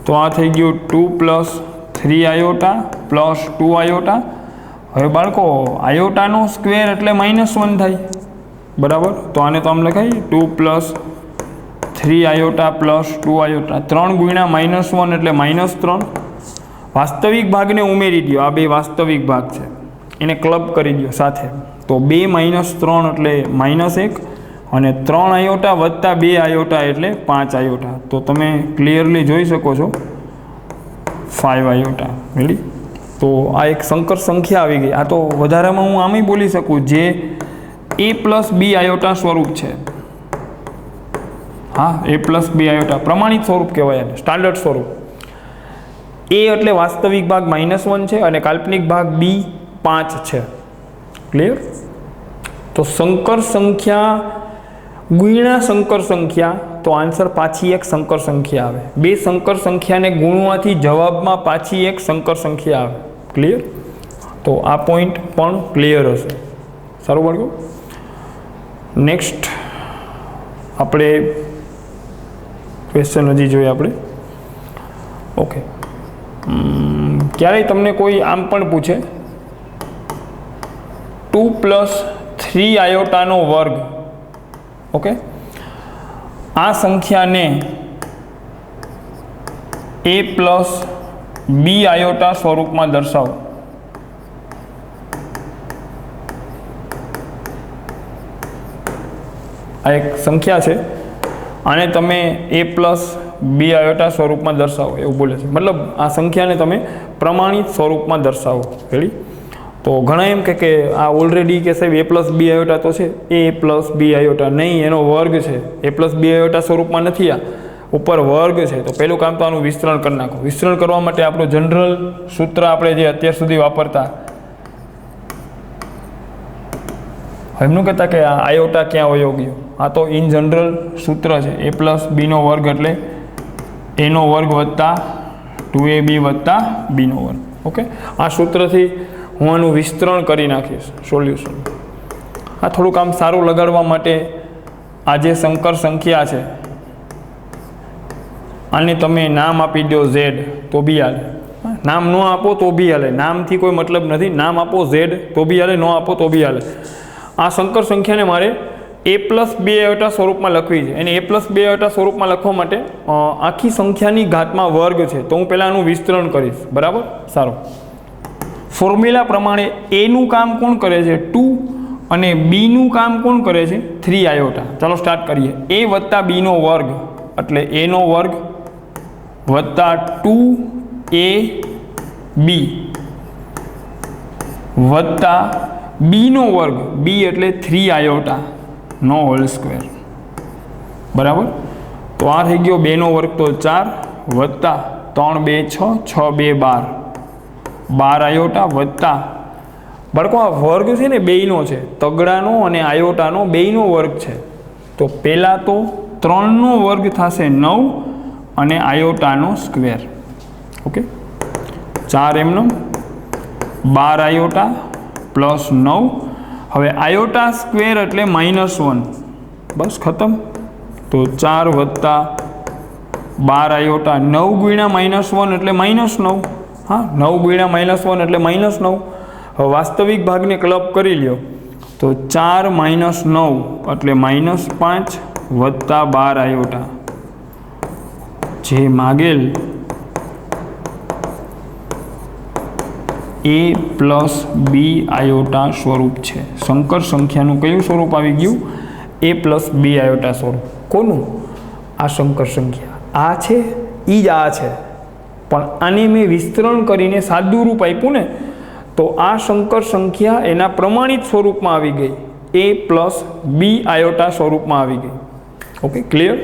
A: तो आ थई गयुं 2 + 3 आयोटा प्लस 2 आयोटा। हवे बाळको आयोटानो स्क्वेर एटले -1 थाय, बराबर। तो आने तो आम लखाय 2 + 3 आयोटा प्लस 2 आयोटा, 3 × -1 एटले -3। वास्तविक भाग ने उमेरी दियो, आ बे वास्तविक भाग छे एने क्लब करी दियो साथे, तो 2 - 3 एटले -1 અને 3 आयोटा वत्ता 2 आयोटा एटले 5 आयोटा। तो तमे क्लियरली जोई शको छो 5 आयोटा। रेडी? तो आ एक संकर संख्या आवी गई। आ तो वधारामां हूँ आम बोली सकूँ जे a + b आयोटा स्वरूप है। हाँ, a + b आयोटा प्रमाणित स्वरूप कहेवाय, स्टान्डर्ड स्वरूप। a एटले वास्तविक भाग -1 है और काल्पनिक भाग b 5 है। क्लियर? तो संकर संख्या गुणा संकर संख्या, तो आंसर पाछी एक संकर संख्या आवे। बे संकर संख्या ने गुणवाथी जवाब में पाछी एक संकर संख्या आवे। क्लियर? तो आ पॉइंट पण क्लियर हशे। सारू बाळको? नेक्स्ट आपणे क्वेश्चन हजी जोईए आपणे। ओके, क्यारे तमने कोई आम पण पूछे 2 + 3 આયોટાનો વર્ગ. ઓકે, આ સંખ્યાને a + b આયોટા સ્વરૂપમાં દર્શાવો. આ એક સંખ્યા છે, આને તમે a + b આયોટા સ્વરૂપમાં દર્શાવો એવું બોલે છે. મતલબ આ સંખ્યાને તમે પ્રમાણિત સ્વરૂપમાં દર્શાવો. રેડી? તો ઘણા એમ કે આ ઓલરેડી કે સાહેબ a + b આયોટા તો છે, a + b આયોટા નહીં, એનો વર્ગ છે. a + b આયોટા સ્વરૂપમાં નથી, આ ઉપર વર્ગ છે. તો પહેલું કામ તો આનું વિસ્તરણ કરી નાખો. વિસ્તરણ કરવા માટે આપણું જનરલ સૂત્ર આપણે જે અત્યાર સુધી વાપરતા, એમનું કહેતા કે આ આયોટા ક્યાં વયો ગયો. આ તો ઇન જનરલ સૂત્ર છે, a + b નો વર્ગ એટલે a નો વર્ગ વત્તા 2ab વત્તા b નો વર્ગ. ઓકે, આ સૂત્રથી હું આનું વિસ્તરણ કરી નાખીશ સોલ્યુશન. આ થોડુંક આમ સારું લગાડવા માટે આ જે સંકર સંખ્યા છે આને તમે નામ આપી દો z તો બી હાલે. નામ ન આપો તો બી હાલે, નામથી કોઈ મતલબ નથી. નામ આપો z તો બી હાલે, ન આપો તો બી હાલે. આ સંકર સંખ્યાને મારે a + b આયોટા સ્વરૂપમાં લખવી છે. અને a + b આયોટા સ્વરૂપમાં લખવા માટે આખી સંખ્યાની ઘાતમાં વર્ગ છે, તો હું પહેલાં આનું વિસ્તરણ કરીશ. બરાબર? સારું. ફોર્મ્યુલા પ્રમાણે a નું કામ કોણ કરે છે? 2 અને b નું કામ કોણ કરે છે? 3 આયોટા. ચાલો સ્ટાર્ટ કરીએ. a વત્તા b નો વર્ગ એટલે a નો વર્ગ વત્તા 2ab વત્તા b નો વર્ગ, b એટલે 3 આયોટા નો હોલ સ્ક્વેર. બરાબર? તો આ થઈ ગયો 2 નો વર્ગ તો 4 વત્તા 3 2 6 6 2 12 12 આયોટા વત્તા બાળકો આ વર્ગ છે ને બેયનો છે, તગડાનો અને આયોટાનો બેયનો વર્ગ છે. તો પહેલાં તો 3નો વર્ગ થશે 9 અને આયોટાનો સ્ક્વેર. ઓકે, 4 એમનો 12 આયોટા પ્લસ 9. હવે આયોટા સ્ક્વેર એટલે -1. બસ ખતમ. તો 4 વત્તા 12 આયોટા 9 × -1 એટલે -9. હા, 9 × -1 એટલે -9. હવે વાસ્તવિક ભાગને ક્લબ કરી લ્યો તો 4 - 9 એટલે -5 વત્તા 12 આયોટા, જે માગેલ a + b આયોટા સ્વરૂપ છે. સંકર સંખ્યાનું કયું સ્વરૂપ આવી ગયું? a + b આયોટા સ્વરૂપ. કોનું? આ સંકર સંખ્યા આ છે, એ જ આ છે, પણ આને મેં વિસ્તરણ કરીને સાદું રૂપ આપ્યું ને, તો આ સંકર સંખ્યા એના પ્રમાણિત સ્વરૂપમાં આવી ગઈ, a + b આયોટા સ્વરૂપમાં આવી ગઈ. Okay, clear?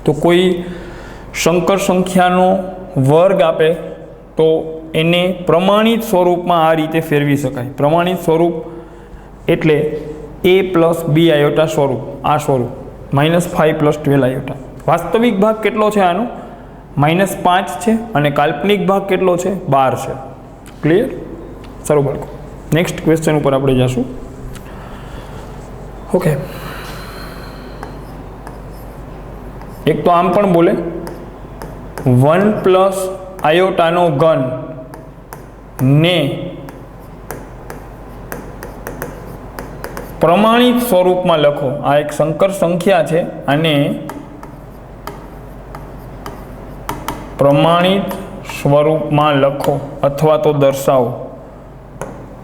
A: તો કોઈ સંકર સંખ્યાનો વર્ગ આપે તો એને પ્રમાણિત સ્વરૂપમાં આ રીતે ફેરવી શકાય. પ્રમાણિત સ્વરૂપ એટલે a + b આયોટા સ્વરૂપ. આ સ્વરૂપ -5 + 12 આયોટા. વાસ્તવિક ભાગ કેટલો છે આનો? -5 છે અને કાલ્પનિક ભાગ કેટલો છે? 12 છે. ક્લિયર? સારું બાળકો, નેક્સ્ટ ક્વેશ્ચન ઉપર આપણે જઈશું. ઓકે, એક તો આમ પણ બોલે 1 + આયોટાનો ઘન ને પ્રમાણિત સ્વરૂપમાં લખો. આ એક સંકર સંખ્યા છે, અને પ્રમાણિત સ્વરૂપમાં લખો અથવા તો દર્શાવો.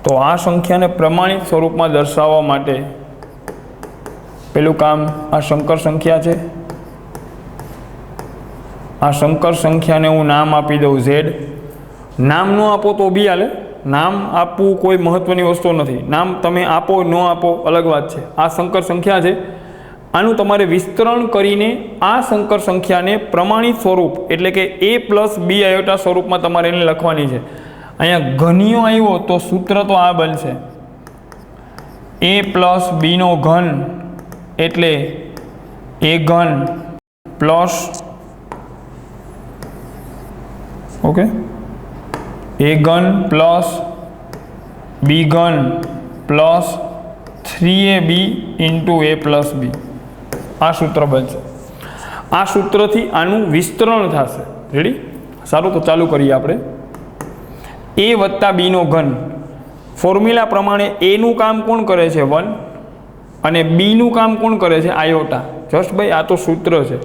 A: તો આ સંખ્યાને પ્રમાણિત સ્વરૂપમાં દર્શાવવા માટે પેલું કામ, આ સંકર સંખ્યા છે, આ સંકર સંખ્યાને હું નામ આપી દઉં z. નામ ન આપો તો બી હાલે, નામ આપવું કોઈ મહત્વની વસ્તુ નથી. નામ તમે આપો ન આપો અલગ વાત છે. આ સંકર સંખ્યા છે, આનું તમારે વિસ્તરણ કરીને આ સંકર સંખ્યાને પ્રમાણિત સ્વરૂપ એટલે કે a + b આયોટા સ્વરૂપમાં તમારે એને લખવાની છે. અહીંયા ઘનીયો આવ્યો તો સૂત્ર તો આ બનશે, a + b નો ઘન એટલે a ઘન પ્લસ, ઓકે, a ઘન પ્લસ b ઘન પ્લસ 3ab × a + b. આ સૂત્ર બનશે. આ સૂત્રથી આનું વિસ્તરણ થશે. રેડી? સારું, તો ચાલુ કરીએ આપણે. a + b નો ઘન ફોર્મ્યુલા પ્રમાણે એનું કામ કોણ કરે છે 1 અને બીનું કામ કોણ કરે છે આયોટા. જસ્ટ ભાઈ આ તો સૂત્ર છે.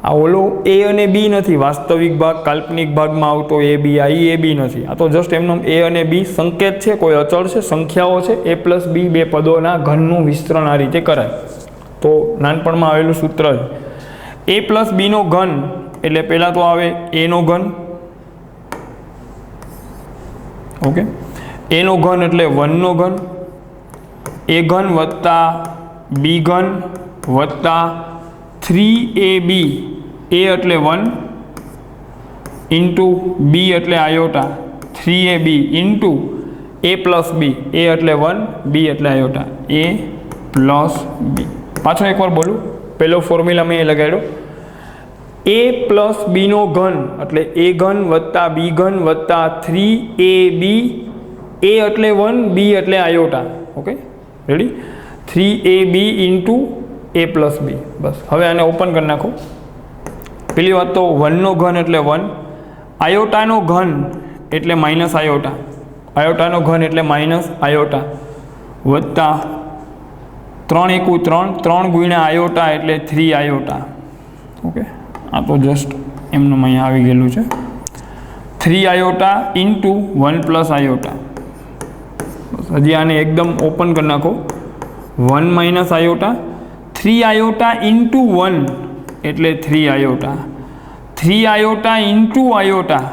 A: આ ઓલો એ અને બી નથી, વાસ્તવિક ભાગ કાલ્પનિક ભાગમાં આવતો એ બી, આ એ બી નથી. આ તો જસ્ટ એમનો એ અને બી સંકેત છે, કોઈ અચળ છે, સંખ્યાઓ છે. એ પ્લસ બી બે પદોના ઘનનું વિસ્તરણ આ રીતે કરાય. તો નાનપણમાં આવેલું સૂત્ર છે. એ પ્લસ બીનો ઘન એટલે પહેલાં તો આવે એનો ઘન. ઓકે, એનો ઘન એટલે 1નો ઘન, એ ઘન વત્તા બી ઘન વત્તા 3ab, એ એટલે 1 ઇન્ટુ બી એટલે આયોટા, 3ab ઇન્ટુ એ પ્લસ બી, એ એટલે 1 બી એટલે આયોટા, એ પ્લસ બી. પાછો એકવાર બોલું, પહેલો ફોર્મ્યુલા મેં એ લગાડ્યો. એ પ્લસ બીનો ઘન એટલે એ ઘન વત્તા બી ઘન વત્તા 3ab, એ એટલે 1 બી એટલે આયોટા. ઓકે રેડી, 3ab ઇન્ટુ એ પ્લસ બી. બસ હવે આને ઓપન કરી નાખો. પેલી વાત તો 1નો ઘન એટલે 1, આયોટાનો ઘન એટલે માઇનસ આયોટા, આયોટાનો ઘન એટલે માઇનસ આયોટા વત્તા 3 એકુ 3, 3 ગુણ્યા આયોટા એટલે 3 આયોટા. ઓકે, આ તો જસ્ટ એમનું અહીંયા આવી ગયેલું છે. 3 આયોટા ઇન્ટુ 1 પ્લસ આયોટા. હજી આને એકદમ ઓપન કરી નાખો. 1 માઇનસ આયોટા, 3 આયોટા ઇન્ટુ 1 એટલે 3 આયોટા, 3 આયોટા ઇન્ટુ આયોટા.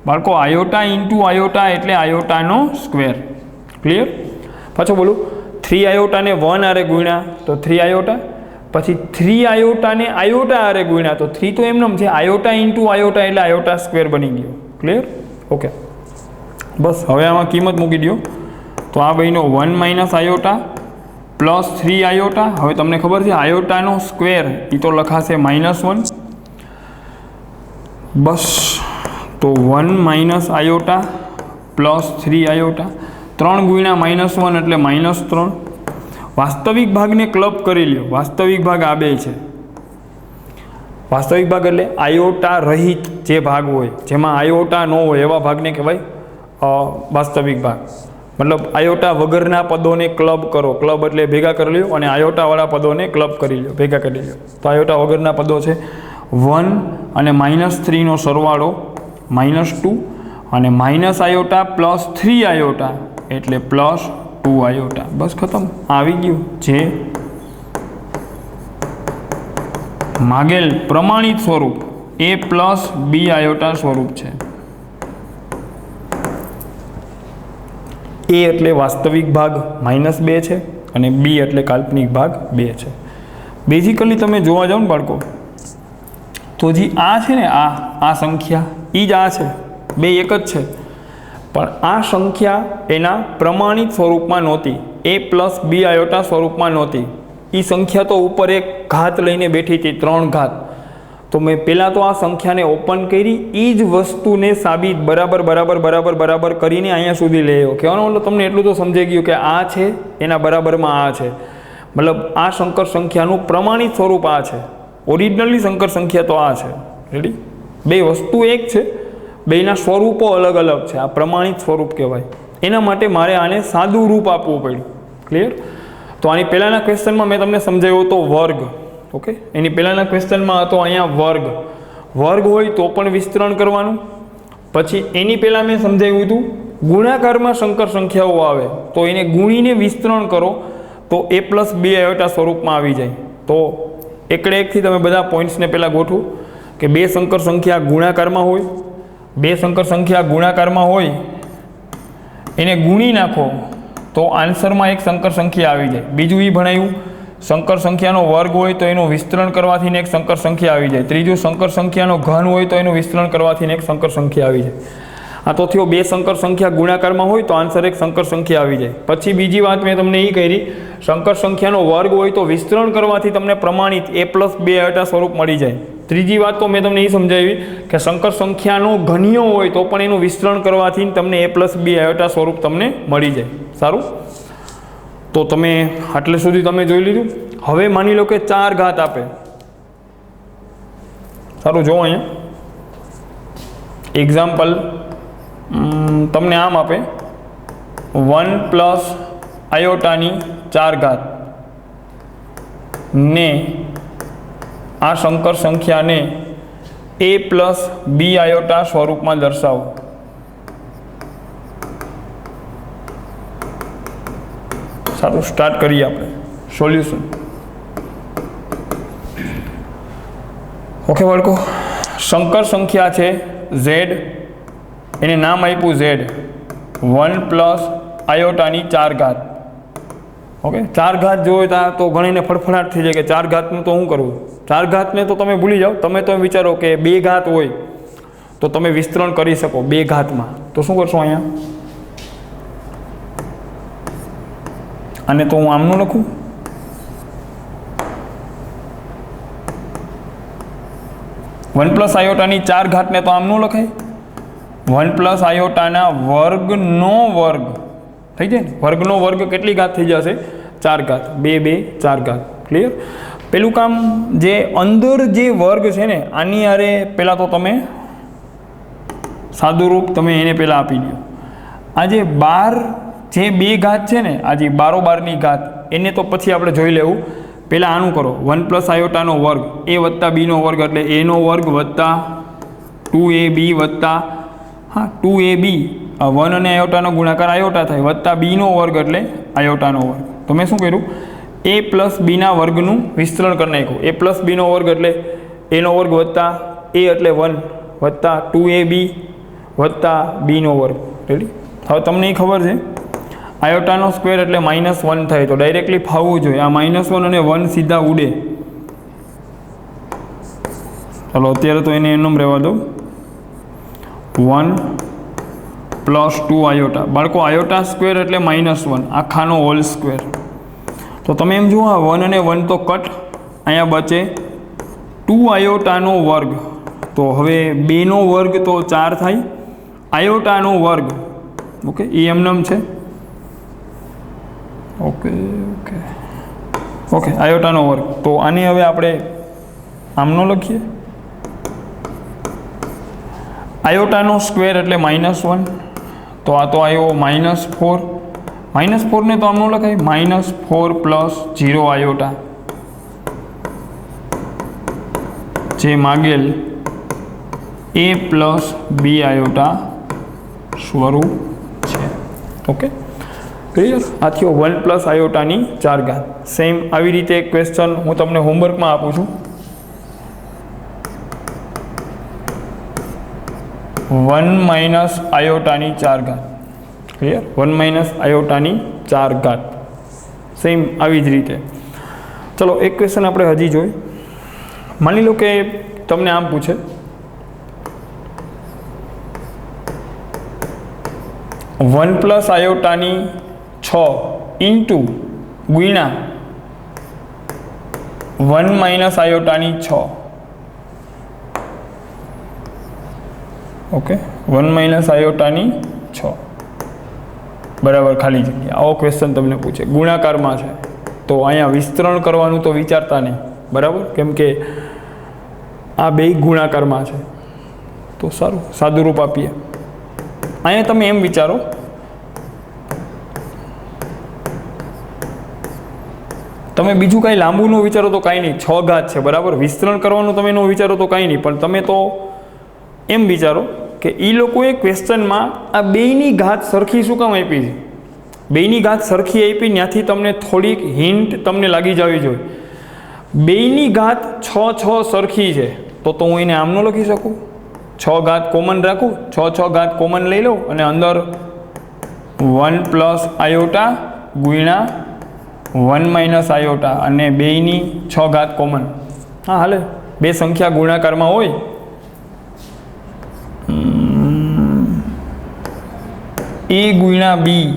A: બાળકો આયોટા ઇન્ટુ આયોટા એટલે આયોટાનો સ્ક્વેર. ક્લિયર? પાછો બોલું, 3 આયોટાને 1 આરે ગુણ્યા તો 3 આયોટા, પછી 3 આયોટાને આયોટા આરે ગુણ્યા તો 3 તો એમનેમ છે, આયોટા ઇન્ટુ આયોટા એટલે આયોટા સ્ક્વેર બની ગયો. ક્લિયર? ઓકે, બસ હવે આમાં કિંમત મૂકી દો. તો આ ભાઈનો 1 માઇનસ આયોટા પ્લસ 3 આયોટા. હવે તમને ખબર છે આયોટાનો સ્ક્વેર એ તો લખાશે -1. બસ તો 1 માઇનસ આયોટા પ્લસ 3 આયોટા, 3 ગુણ્યા -1 એટલે -3. વાસ્તવિક ભાગને ક્લબ કરી લ્યો. વાસ્તવિક ભાગ આ બે છે. વાસ્તવિક ભાગ એટલે આયોટા રહિત જે ભાગ હોય, જેમાં આયોટા ન હોય એવા ભાગને કહેવાય વાસ્તવિક ભાગ. મતલબ આયોટા વગરના પદોને ક્લબ કરો. ક્લબ એટલે ભેગા કરી લ્યો, અને આયોટાવાળા પદોને ક્લબ કરી લ્યો, ભેગા કરી લ્યો. તો આયોટા વગરના પદો છે 1 અને -3નો સરવાળો -2 અને માઇનસ આયોટા પ્લસ 3 આયોટા એટલે +2 આયોટા. બસ ખતમ, આવી ગયું જે માગેલ પ્રમાણિત સ્વરૂપ એ પ્લસ બી આયોટા સ્વરૂપ છે. એ એટલે વાસ્તવિક ભાગ -2 છે અને બી એટલે કાલ્પનિક ભાગ 2 છે. બેઝિકલી તમે જોવા જાઓ ને બાળકો, તો જે આ છે ને આ સંખ્યા એ જ આ છે, બે એક જ છે. પણ આ સંખ્યા એના પ્રમાણિત સ્વરૂપમાં નહોતી, એ પ્લસ બી આયોટા સ્વરૂપમાં નહોતી. એ સંખ્યા તો ઉપર એક ઘાત લઈને બેઠી હતી, 3 ઘાત. તો મેં પહેલાં તો આ સંખ્યાને ઓપન કરી, એ જ વસ્તુને સાબિત બરાબર કરીને અહીંયા સુધી લઈ આવ્યો. કહેવાનો મતલબ તમને એટલું તો સમજાઈ ગયું કે આ છે એના બરાબરમાં આ છે. મતલબ આ સંકર સંખ્યાનું પ્રમાણિત સ્વરૂપ આ છે. ઓરિજિનલી સંકર સંખ્યા તો આ છે. રેડી? બે વસ્તુ એક છે, બેના સ્વરૂપો અલગ અલગ છે. આ પ્રમાણિત સ્વરૂપ કહેવાય. એના માટે મારે આને સાદું રૂપ આપવું પડ્યું. ક્લિયર? તો આની પહેલાંના ક્વેશ્ચનમાં મેં તમને સમજાવ્યો હતો વર્ગ. ઓકે, એની પહેલાંના ક્વેશ્ચનમાં હતો અહીંયા વર્ગ. વર્ગ હોય તો પણ વિસ્તરણ કરવાનું. પછી એની પહેલાં મેં સમજાવ્યું હતું ગુણાકારમાં સંકર સંખ્યાઓ આવે તો એને ગુણીને વિસ્તરણ કરો તો એ પ્લસ બી આયોટા સ્વરૂપમાં આવી જાય. તો એકડે એકથી તમે બધા પોઈન્ટ્સને પહેલાં ગોઠવો કે બે સંકર સંખ્યા ગુણાકારમાં હોય, બે સંકર સંખ્યા ગુણાકારમાં હોય એને ગુણી નાખો તો આન્સરમાં એક સંકર સંખ્યા આવી જાય. બીજું એ ભણાયું સંકર સંખ્યાનો વર્ગ હોય તો એનું વિસ્તરણ કરવાથી એક સંકર સંખ્યા આવી જાય. ત્રીજું સંકર સંખ્યાનો ઘન હોય તો એનું વિસ્તરણ કરવાથી એક સંકર સંખ્યા આવી જાય. આ તો થયો બે સંકર સંખ્યા ગુણાકારમાં હોય તો આન્સર એક સંકર સંખ્યા આવી જાય. પછી બીજી વાત મેં તમને એ કરી, સંકર સંખ્યાનો વર્ગ હોય તો વિસ્તરણ કરવાથી તમને પ્રમાણિત એ પ્લસ બે આયોટા સ્વરૂપ મળી જાય. ત્રીજી વાત તો મેં તમને એ સમજાવી કે સંકર સંખ્યાનો ઘનિયો હોય તો પણ એનું વિસ્તરણ કરવાથી તમને એ પ્લસ બી આયોટા સ્વરૂપ તમને મળી જાય. સારું, તો તમે આટલે સુધી તમે જોઈ લીધું. હવે માની લો કે 4 ઘાત આપે. સારું, જો અહીંયા એક્ઝામ્પલ તમને આમ આપે 1 પ્લસ આયોટાની 4 ઘાત ને આ સંકર સંખ્યાને a પ્લસ બી આયોટા સ્વરૂપમાં દર્શાવો. સારું, સ્ટાર્ટ કરીએ આપણે સોલ્યુશન. ઓકે બાળકો, સંકર સંખ્યા છે z, એને નામ આપ્યું z, 1 પ્લસ આયોટાની 4 ઘાત. ઓકે, 4 ઘાત જોયો તો ઘણીને ફડફડાટ થઈ જાય કે 4 ઘાતનું તો શું કરવું. 4 ઘાતને તો તમે ભૂલી જાઓ. તમે તો વિચારો કે 2 ઘાત હોય તો તમે વિસ્તરણ કરી શકો 2 ઘાતમાં. તો શું કરશો અહીંયા? અને તો હું આમનું લખું, વન પ્લસ આયોટાની 4 ઘાતને તો આમનું લખાય, 1 પ્લસ આયોટાના વર્ગનો વર્ગ થઈ જાય ને. વર્ગનો વર્ગ કેટલી ઘાત થઈ જશે? 4 ઘાત. 2 2 4 ઘાત. ક્લિયર? પેલું કામ જે અંદર જે વર્ગ છે ને, આની આરે પહેલાં તો તમે સાદું રૂપ તમે એને પહેલાં આપી દો. આ જે 12 જે 2 ઘાત છે ને, આ જે 12 ઘાત, એને તો પછી આપણે જોઈ લેવું. પહેલાં આનું કરો, 1 પ્લસ આયોટાનો વર્ગ a વત્તા બીનો વર્ગ એટલે એનો વર્ગ વત્તા 2ab વત્તા 2ab, 1 અને આયોટાનો ગુણાકાર આયોટા થાય, વત્તા બીનો વર્ગ એટલે આયોટાનો વર્ગ. તો મેં શું કર્યું? a પ્લસ બીના વર્ગનું વિસ્તરણ કરી નાખ્યું. a પ્લસ બીનો વર્ગ એટલે એનો વર્ગ વત્તા a એટલે 1 વત્તા 2ab વત્તા બીનો વર્ગ. રેડી? હવે તમને એ ખબર છે આયોટાનો સ્ક્વેર એટલે -1 થાય, તો ડાયરેક્ટલી ફાવવું જોઈએ. આ -1 અને 1 સીધા ઉડે. ચાલો અત્યારે તો એને એમ રહેવા દો. 1 પ્લસ 2 આયોટા. બાળકો, આયોટા સ્ક્વેર એટલે -1 આખાનો હોલ સ્ક્વેર. તો તમે એમ જુઓ, આ 1 અને 1 તો કટ, અહીંયા બચે 2 આયોટાનો વર્ગ. તો હવે 2નો વર્ગ તો 4 થાય, આયોટાનો વર્ગ ઓકે એ એમનેમ છે. ઓકે ઓકે ઓકે આયોટાનો વર્ગ. તો આને હવે આપણે આમનો લખીએ. આયોટાનો સ્ક્વેર એટલે -1, તો આ તો આવ્યો -4. -4 ને તો આમનો લખાય -4 પ્લસ 0 આયોટા, જે માગેલ a પ્લસ બી આયોટા સ્વરૂપ છે. Okay, clear? આ થયો 1 પ્લસ આયોટાની 4 ઘાત. સેમ આવી રીતે એક ક્વેશ્ચન હું તમને હોમવર્કમાં આપું છું. 1 માઇનસ આયોટાની 4 ઘાત. ક્લિયર? 1 માઇનસ આયોટાની 4 ઘાત. સેમ આવી જ રીતે. ચલો એક ક્વેશ્ચન આપણે હજી જોઈ. માની લો કે તમને આમ પૂછે, વન પ્લસ આયોટાની 6 ઇન્ટુ ગુણ્યા 1 માઇનસ આયોટાની 6. ઓકે, 1 માઇનસ આયોટાની 6 બરાબર ખાલી જગ્યા. આવો ક્વેશ્ચન તમને પૂછે, ગુણાકારમાં છે. તો અહીંયા વિસ્તરણ કરવાનું તો વિચારતા નહીં, બરાબર? કેમ કે આ બે ગુણાકારમાં છે. તો સારું, સાદું રૂપ આપીએ. અહીંયા તમે એમ વિચારો, તમે બીજું કાંઈ લાંબુ ન વિચારો તો કાંઈ નહીં, 6 ઘાત છે, બરાબર? વિસ્તરણ કરવાનું તમે ન વિચારો તો કાંઈ નહીં, પણ તમે તો એમ વિચારો કે એ લોકોએ ક્વેશ્ચનમાં આ બેયની ઘાત સરખી શું કામ આપી છે? બેયની ઘાત સરખી આપી, ત્યાંથી તમને થોડીક હિન્ટ તમને લાગી જવી જોઈએ. બેયની ઘાત 6 સરખી છે, તો હું એને આમનો લખી શકું. 6 ઘાત કોમન રાખું, 6 ઘાત કોમન લઈ લઉં અને અંદર 1 પ્લસ આયોટા ગુણ્યા 1 માઇનસ આયોટા અને બેયની 6 ઘાત કોમન. હા હાલે, બે સંખ્યા ગુણાકારમાં હોય એ ગુણ્યા બી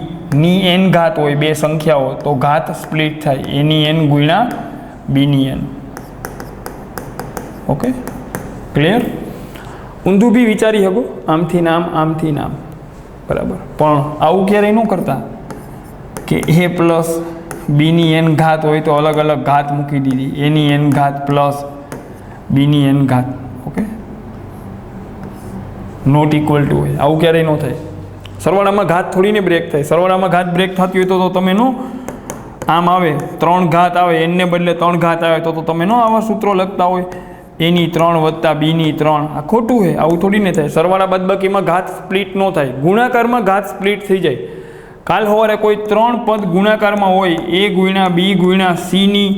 A: ની n ઘાત હોય, બે સંખ્યાઓ, તો ઘાત સ્પ્લિટ થાય, એની n ગુણ્યા બીની n. Okay, clear? ઊંધું બી વિચારી શકો, આમથી નામ આમથી નામ, બરાબર? પણ આવું ક્યારેય ન કરતા કે a પ્લસ બીની n ઘાત હોય તો અલગ અલગ ઘાત મૂકી દીધી, એની n ઘાત પ્લસ બીની n ઘાત. ઓકે, નોટ ઇક્વલ ટુ હોય, આવું ક્યારેય ન થાય. સરવાળામાં ઘાત થોડીને બ્રેક થાય. સરવાળામાં ઘાત બ્રેક થતી હોય તો તમે નો આમ આવે 3 ઘાત આવે એનને બદલે 3 ઘાત આવે તો તમે નો આવા સૂત્રો લખતા હોય એની 3 વત્તા બીની 3. આ ખોટું છે, આવું થોડી ને થાય. સરવાળા બાદબાકીમાં ઘાત સ્પ્લિટ ન થાય, ગુણાકારમાં ઘાત સ્પ્લિટ થઈ જાય. કાલ સવારે કોઈ 3 પદ ગુણાકારમાં હોય a ગુણ્યા b ગુણ્યા c ની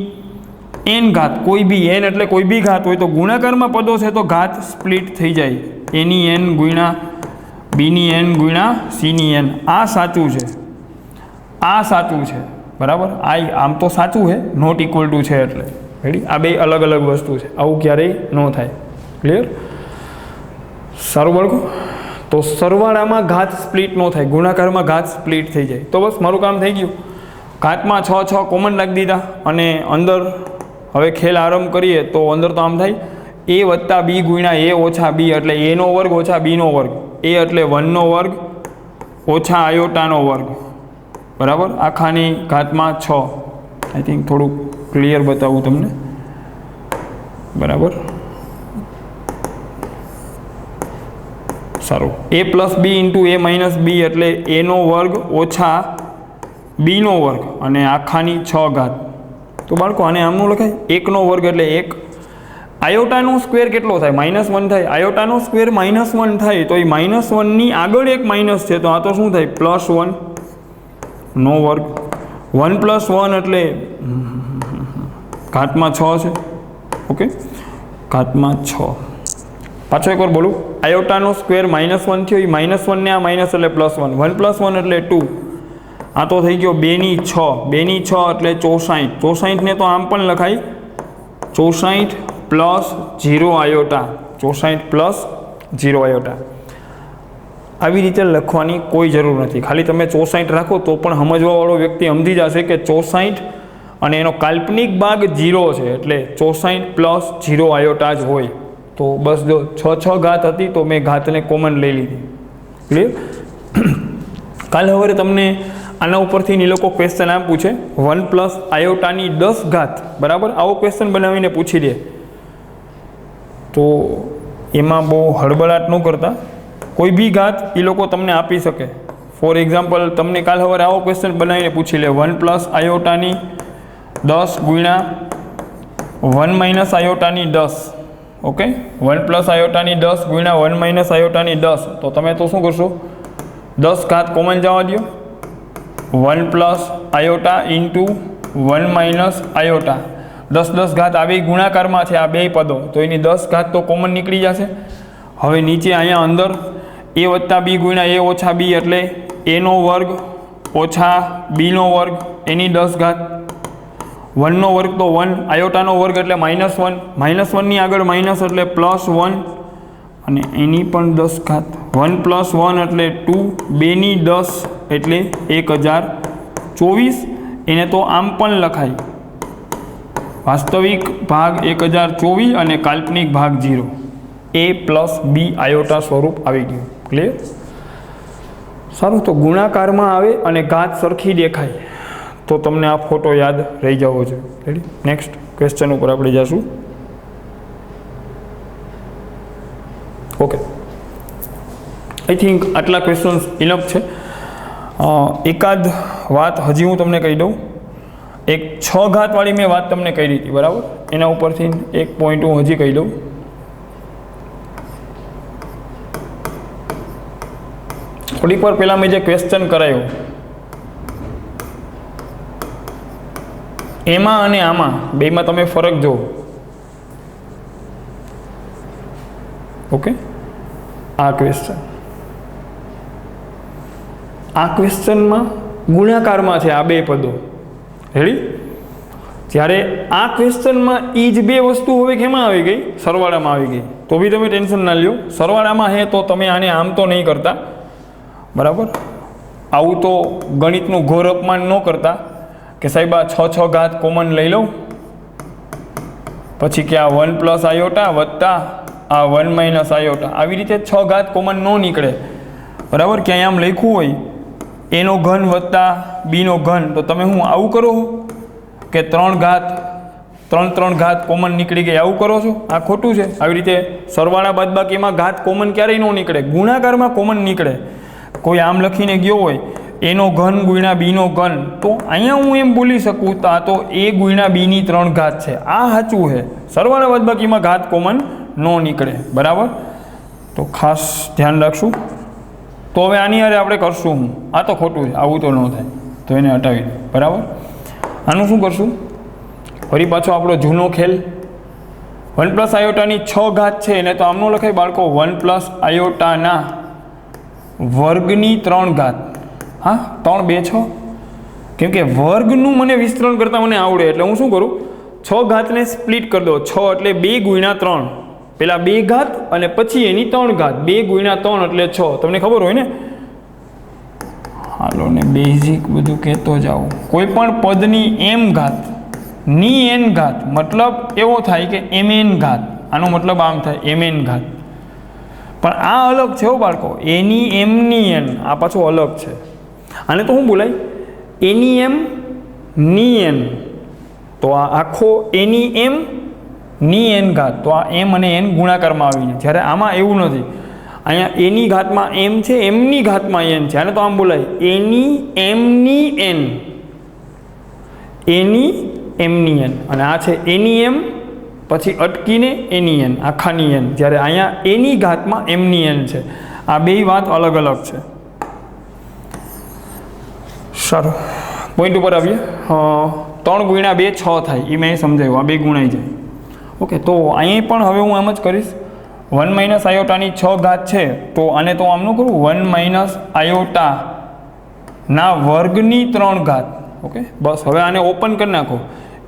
A: n ઘાત, કોઈ બી n એટલે કોઈ બી ઘાત હોય તો ગુણાકારમાં પદો છે તો ઘાત સ્પ્લિટ થઈ જાય. a ની n ગુણ્યા b ની n ગુણ્યા c ની n. આ સાચું છે, આ સાચું છે, બરાબર. આમ તો સાચું છે, નોટ ઇક્વલ ટુ છે એટલે રેડી. આ બે અલગ અલગ વસ્તુ છે, આવું ક્યારેય ન થાય. ક્લિયર? સારું બાળકો, તો સરવાળામાં ઘાત સ્પ્લિટ ન થાય, ગુણાકારમાં ઘાત સ્પ્લિટ થઈ જાય. તો બસ મારું કામ થઈ ગયું. ઘાતમાં 6 6 કોમન રાખી દીધા અને અંદર હવે ખેલ આરંભ કરીએ તો અંદર તો આમ થાય a વત્તા b ગુણ્યા a ઓછા b એટલે a નો વર્ગ ઓછા b નો વર્ગ. a એટલે 1 નો વર્ગ ઓછા આયોટાનો વર્ગ, બરાબર. આખાની ઘાતમાં 6. આઈ થિંક થોડુંક ક્લિયર બતાવું તમને, બરાબર. સારું. a plus b into a minus b એટલે a નો વર્ગ ઓછા b નો વર્ગ અને આખાની 6 ઘાત. તો બાળકો આને આમનું લખાય 1 નો વર્ગ એટલે 1. આયોટાનો સ્ક્વેર કેટલો થાય? -1 થાય. આયોટાનો સ્ક્વેર -1 થાય તો એ -1 ની આગળ એક માઇનસ છે તો આ તો શું થાય? +1 નો વર્ગ. 1 + 1 એટલે ઘાતમાં 6 છે. ઓકે, ઘાતમાં 6. પાછો એકવાર બોલું, આયોટાનો સ્ક્વેર -1 થયો, એ -1 ને આ માઇનસ એટલે +1. 1 + 1 એટલે 2. આ તો થઈ ગયો 2 ની 6. 2 ની 6 એટલે 64. 64 ને તો આમ પણ લખાય 64 + 0 આયોટા. 64 + 0 આયોટા. આવી રીતે લખવાની કોઈ જરૂર નથી. ખાલી તમે 64 રાખો તો પણ સમજવાવાળો વ્યક્તિ સમજી જશે કે 64 અને એનો કાલ્પનિક ભાગ 0 છે એટલે 64 + 0 આયોટા જ હોય. તો બસ જો 6 ઘાત હતી તો મેં ઘાતને કોમન લઈ લીધી. ક્લિયર? કાલે હવે તમને આના ઉપરથી એ લોકો ક્વેશ્ચન આમ પૂછે 1 + આયોટાની 10 ઘાત, બરાબર. આવો ક્વેશ્ચન બનાવીને પૂછી દે તો એમાં બહુ હળબળાટ ન કરતા, કોઈ બી ઘાત એ લોકો તમને આપી શકે. ફોર એક્ઝામ્પલ તમને કાલ સવારે આવો ક્વેશ્ચન બનાવીને પૂછી લે 1 + આયોટાની 10 ગુણ્યા 1 - આયોટાની 10. ઓકે, 1 + આયોટાની 10 ગુણ્યા 1 - આયોટાની 10. તો તમે તો શું કરશો? 10 ઘાત કોમન જવા દો. 1 + આયોટા ઇન્ટુ 1 - આયોટા. 10 ઘાત આવી ગુણાકારમાં છે આ બે પદો તો એની 10 ઘાત તો કોમન નીકળી જશે. હવે નીચે અહીંયા અંદર a વત્તા b ગુણ્યા a ઓછા b એટલે a નો વર્ગ ઓછા b નો વર્ગ એની 10 ઘાત. 1 નો વર્ગ તો 1, આયોટાનો વર્ગ એટલે -1, -1 ની આગળ માઇનસ એટલે +1 અને એની પણ 10 ઘાત. 1 + 1 એટલે 2, 2 ની 10 એટલે 1024. એને તો આમ પણ લખાય વાસ્તવિક ભાગ 1024 અને કાલ્પનિક ભાગ 0. a + b આયોટા સ્વરૂપ આવી ગયું. ક્લિયર? સારું. તો ગુણાકારમાં આવે અને ઘાત સરખી દેખાય તો તમને આ ફોટો યાદ રહી જવો જોઈએ. રેડી? નેક્સ્ટ ક્વેશ્ચન ઉપર આપણે જઈશું. ઓકે, આઈ થિંક આટલા ક્વેશ્ચન્સ ઇનફ છે. એકાદ વાત હજી હું તમને કહી દઉં. એક 6 ઘાતવાળી મેં વાત તમને કહી હતી, બરાબર. એના ઉપરથી એક પોઈન્ટ હું હજી કહી દઉં. થોડીક વાર પહેલાં મેં જે ક્વેશ્ચન કરાયો એમાં અને આમાં બેમાં તમે ફરક જુઓ. ઓકે, આ ક્વેશ્ચનમાં ગુણાકારમાં છે આ બે પદો. રેડી? જ્યારે આ ક્વેશ્ચનમાં એ જ બે વસ્તુ હવે કેમાં આવી ગઈ? સરવાળામાં આવી ગઈ. તો બી તમે ટેન્શન ના લ્યો, સરવાળામાં હે તો તમે આને આમ તો નહીં કરતા, બરાબર. આવું તો ગણિતનું ઘોર અપમાન ન કરતા કે સાહેબ આ 6 ઘાત કોમન લઈ લઉં પછી કે આ 1 + આયોટા વત્તા આ 1 - આયોટા. આવી રીતે 6 ઘાત કોમન ન નીકળે, બરાબર. ક્યાંય આમ લખ્યું હોય એનો ઘન વત્તા બીનો ઘન તો તમે હું આવું કરો કે 3 ઘાત કોમન નીકળી ગઈ, આવું કરો છો? આ ખોટું છે. આવી રીતે સરવાળા બાદબાકીમાં ઘાત કોમન ક્યારેય ન નીકળે, ગુણાકારમાં કોમન નીકળે. કોઈ આમ લખીને ગયો હોય એનો ઘન ગુણ્યા બીનો ઘન, તો અહીંયા હું એમ બોલી શકું તો આ તો એ ગુણ્યા બીની 3 ઘાત છે, આ સાચું છે. સરવાળા બાદબાકીમાં ઘાત કોમન ન નીકળે, બરાબર. તો ખાસ ધ્યાન રાખશું. તો હવે આની હારે આપણે કરશું હું, આ તો ખોટું છે, આવું તો ન થાય, તો એને હટાવી દો, બરાબર. આનું શું કરશું? ફરી પાછો આપણો જૂનો ખેલ, 1 પ્લસ આયોટાની 6 ઘાત છે એને તો આમનો લખાય બાળકો 1 પ્લસ આયોટાના વર્ગની 3 ઘાત. હા, 3 2 6, કેમ કે વર્ગનું મને વિસ્તરણ કરતાં મને આવડે એટલે હું શું કરું, 6 ઘાતને સ્પ્લિટ કરી દો. 6 એટલે 2 ગુણ્યા 3, પેલા 2 ઘાત અને પછી એની 3 ઘાત, 2 ગુણ્યા 3 એટલે 6. તમને ખબર હોય ને? હાલો ને બેઝિક બધું કહેતો જાઓ. કોઈ પણ પદની m ઘાત ની n ઘાત મતલબ એવો થાય કે mn ઘાત, આનો મતલબ આમ થાય mn ઘાત. પણ આ અલગ છે હો બાળકો, એની m ની n, આ પાછું અલગ છે. આને તો શું બોલાય? એની m ની n. તો આ આખો એની m ની n ઘાત, તો આ m અને n ગુણાકારમાં આવી જાય. જ્યારે આમાં એવું નથી, અહીંયા એની ઘાતમાં m છે, m ની ઘાતમાં n છે. આને તો આમ બોલાય એની m ની n, એની m ની n. અને આ છે એની m પછી અટકીને એની n, આખાની n. જ્યારે અહીંયા એની ઘાતમાં m ની n છે. આ બે વાત અલગ અલગ છે. સારું, પોઈન્ટ ઉપર આવીએ. 3 ગુણ્યા 2 6 થાય, એ મેં સમજાવ્યું, આ બે ગુણાઈ જાય. ઓકે, તો અહીં પણ હવે હું એમ જ કરીશ. 1 માઇનસ આયોટાની 6 ઘાત છે, તો આને તો આમનું કરું 1 માઇનસ આયોટાના વર્ગની 3 ઘાત. ઓકે, બસ હવે આને ઓપન કરી નાખો.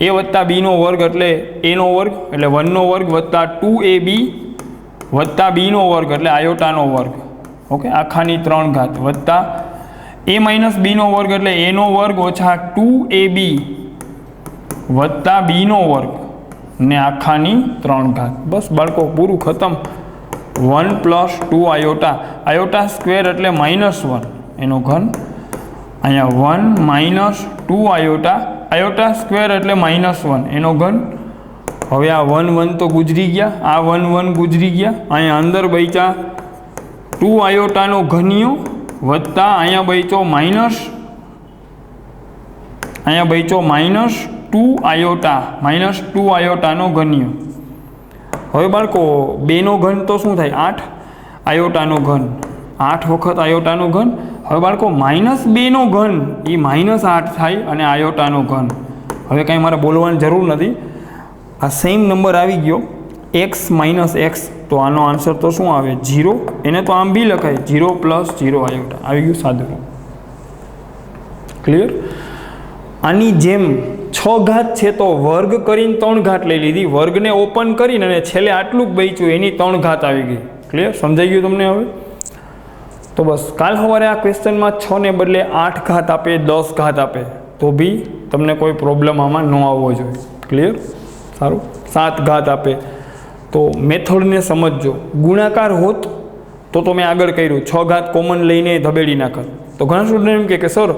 A: a વત્તા બીનો વર્ગ એટલે એનો વર્ગ, એટલે 1નો વર્ગ વત્તા 2ab વત્તા બીનો વર્ગ એટલે આયોટાનો વર્ગ. ઓકે, આખાની 3 ઘાત વત્તા a માઇનસ બીનો વર્ગ એટલે એનો વર્ગ ઓછા 2ab વત્તા બીનો વર્ગ ને આખાની 3 ઘાત. બસ બાળકો, પૂરું, ખતમ. 1 પ્લસ 2 આયોટા, આયોટા સ્ક્વેર એટલે -1 એનો ઘન. અહીંયા 1 માઇનસ 2 આયોટા, આયોટા સ્ક્વેર એટલે -1 એનો ઘન. હવે આ 1 1 તો ગુજરી ગયા, આ 1 1 ગુજરી ગયા. અહીંયા અંદર બચ્યા 2 આયોટાનો ઘનિયો વત્તા અહીંયા બચ્યો -2 આયોટા, -2 આયોટાનો ઘનિયો. હવે બાળકો 2નો ઘન તો શું થાય? 8 આયોટાનો ઘન, 8 વખત આયોટાનો ઘન. હવે બાળકો -2નો ઘન એ -8 થાય અને આયોટાનો ઘન. હવે કાંઈ મારે બોલવાની જરૂર નથી, આ સેમ નંબર આવી ગયો x માઇનસ x, તો આનો આન્સર તો શું આવે? 0. એને તો આમ બી લખાય 0 પ્લસ 0 આયોટા. આવી ગયું સાદું. ક્લિયર? આની જેમ 6 ઘાત છે તો વર્ગ કરીને 3 ઘાત લઈ લીધી, વર્ગને ઓપન કરીને અને છેલ્લે આટલું જ બચ્યું એની 3 ઘાત આવી ગઈ. ક્લિયર? સમજાઈ ગયું તમને? હવે તો બસ, કાલ સવારે આ ક્વેશ્ચનમાં 6 ને બદલે 8 ઘાત આપે, 10 ઘાત આપે તો બી તમને કોઈ પ્રોબ્લેમ આમાં ન આવવો જોઈએ. ક્લિયર? સારું. 7 ઘાત આપે તો મેથડને સમજજો. ગુણાકાર હોત તો મેં આગળ કર્યું, 6 ઘાત કોમન લઈને ધબેડી નાખત. તો ઘણા સ્ટુડન્ટ એમ કે સર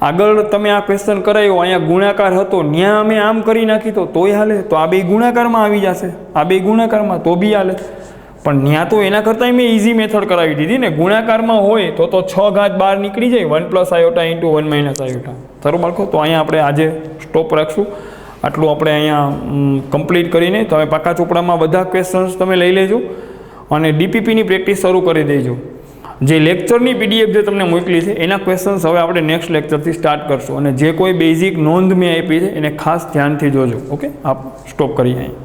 A: આગળ તમે આ ક્વેશ્ચન કરાયો, અહીંયા ગુણાકાર હતો, ત્યાં અમે આમ કરી નાખી તો તોય હાલે, તો આ બે ગુણાકારમાં આવી જશે, આ બે ગુણાકારમાં તો બી હાલે. પણ ત્યાં તો એના કરતાં મેં ઇઝી મેથડ કરાવી દીધી ને. ગુણાકારમાં હોય તો 6 ઘાત બહાર નીકળી જાય, 1 પ્લસ આયોટા ઇન્ટુ 1 માઇનસ આયોટા. સારું બાળકો, તો અહીંયા આપણે આજે સ્ટોપ રાખશું. આટલું આપણે અહીંયા કમ્પ્લીટ કરીને તમે પાકા ચોપડામાં બધા ક્વેશ્ચન્સ તમે લઈ લેજો અને ડીપીપીની પ્રેક્ટિસ શરૂ કરી દેજો. જે લેક્ચરની પીડીએફ જે તમને મોકલી છે એના ક્વેશ્ચન્સ હવે આપણે નેક્સ્ટ લેક્ચરથી સ્ટાર્ટ કરશું. અને જે કોઈ બેઝિક નોંધ મેં આપી છે એને ખાસ ધ્યાનથી જોજો. ઓકે, આપ સ્ટોપ કરીએ અહીં.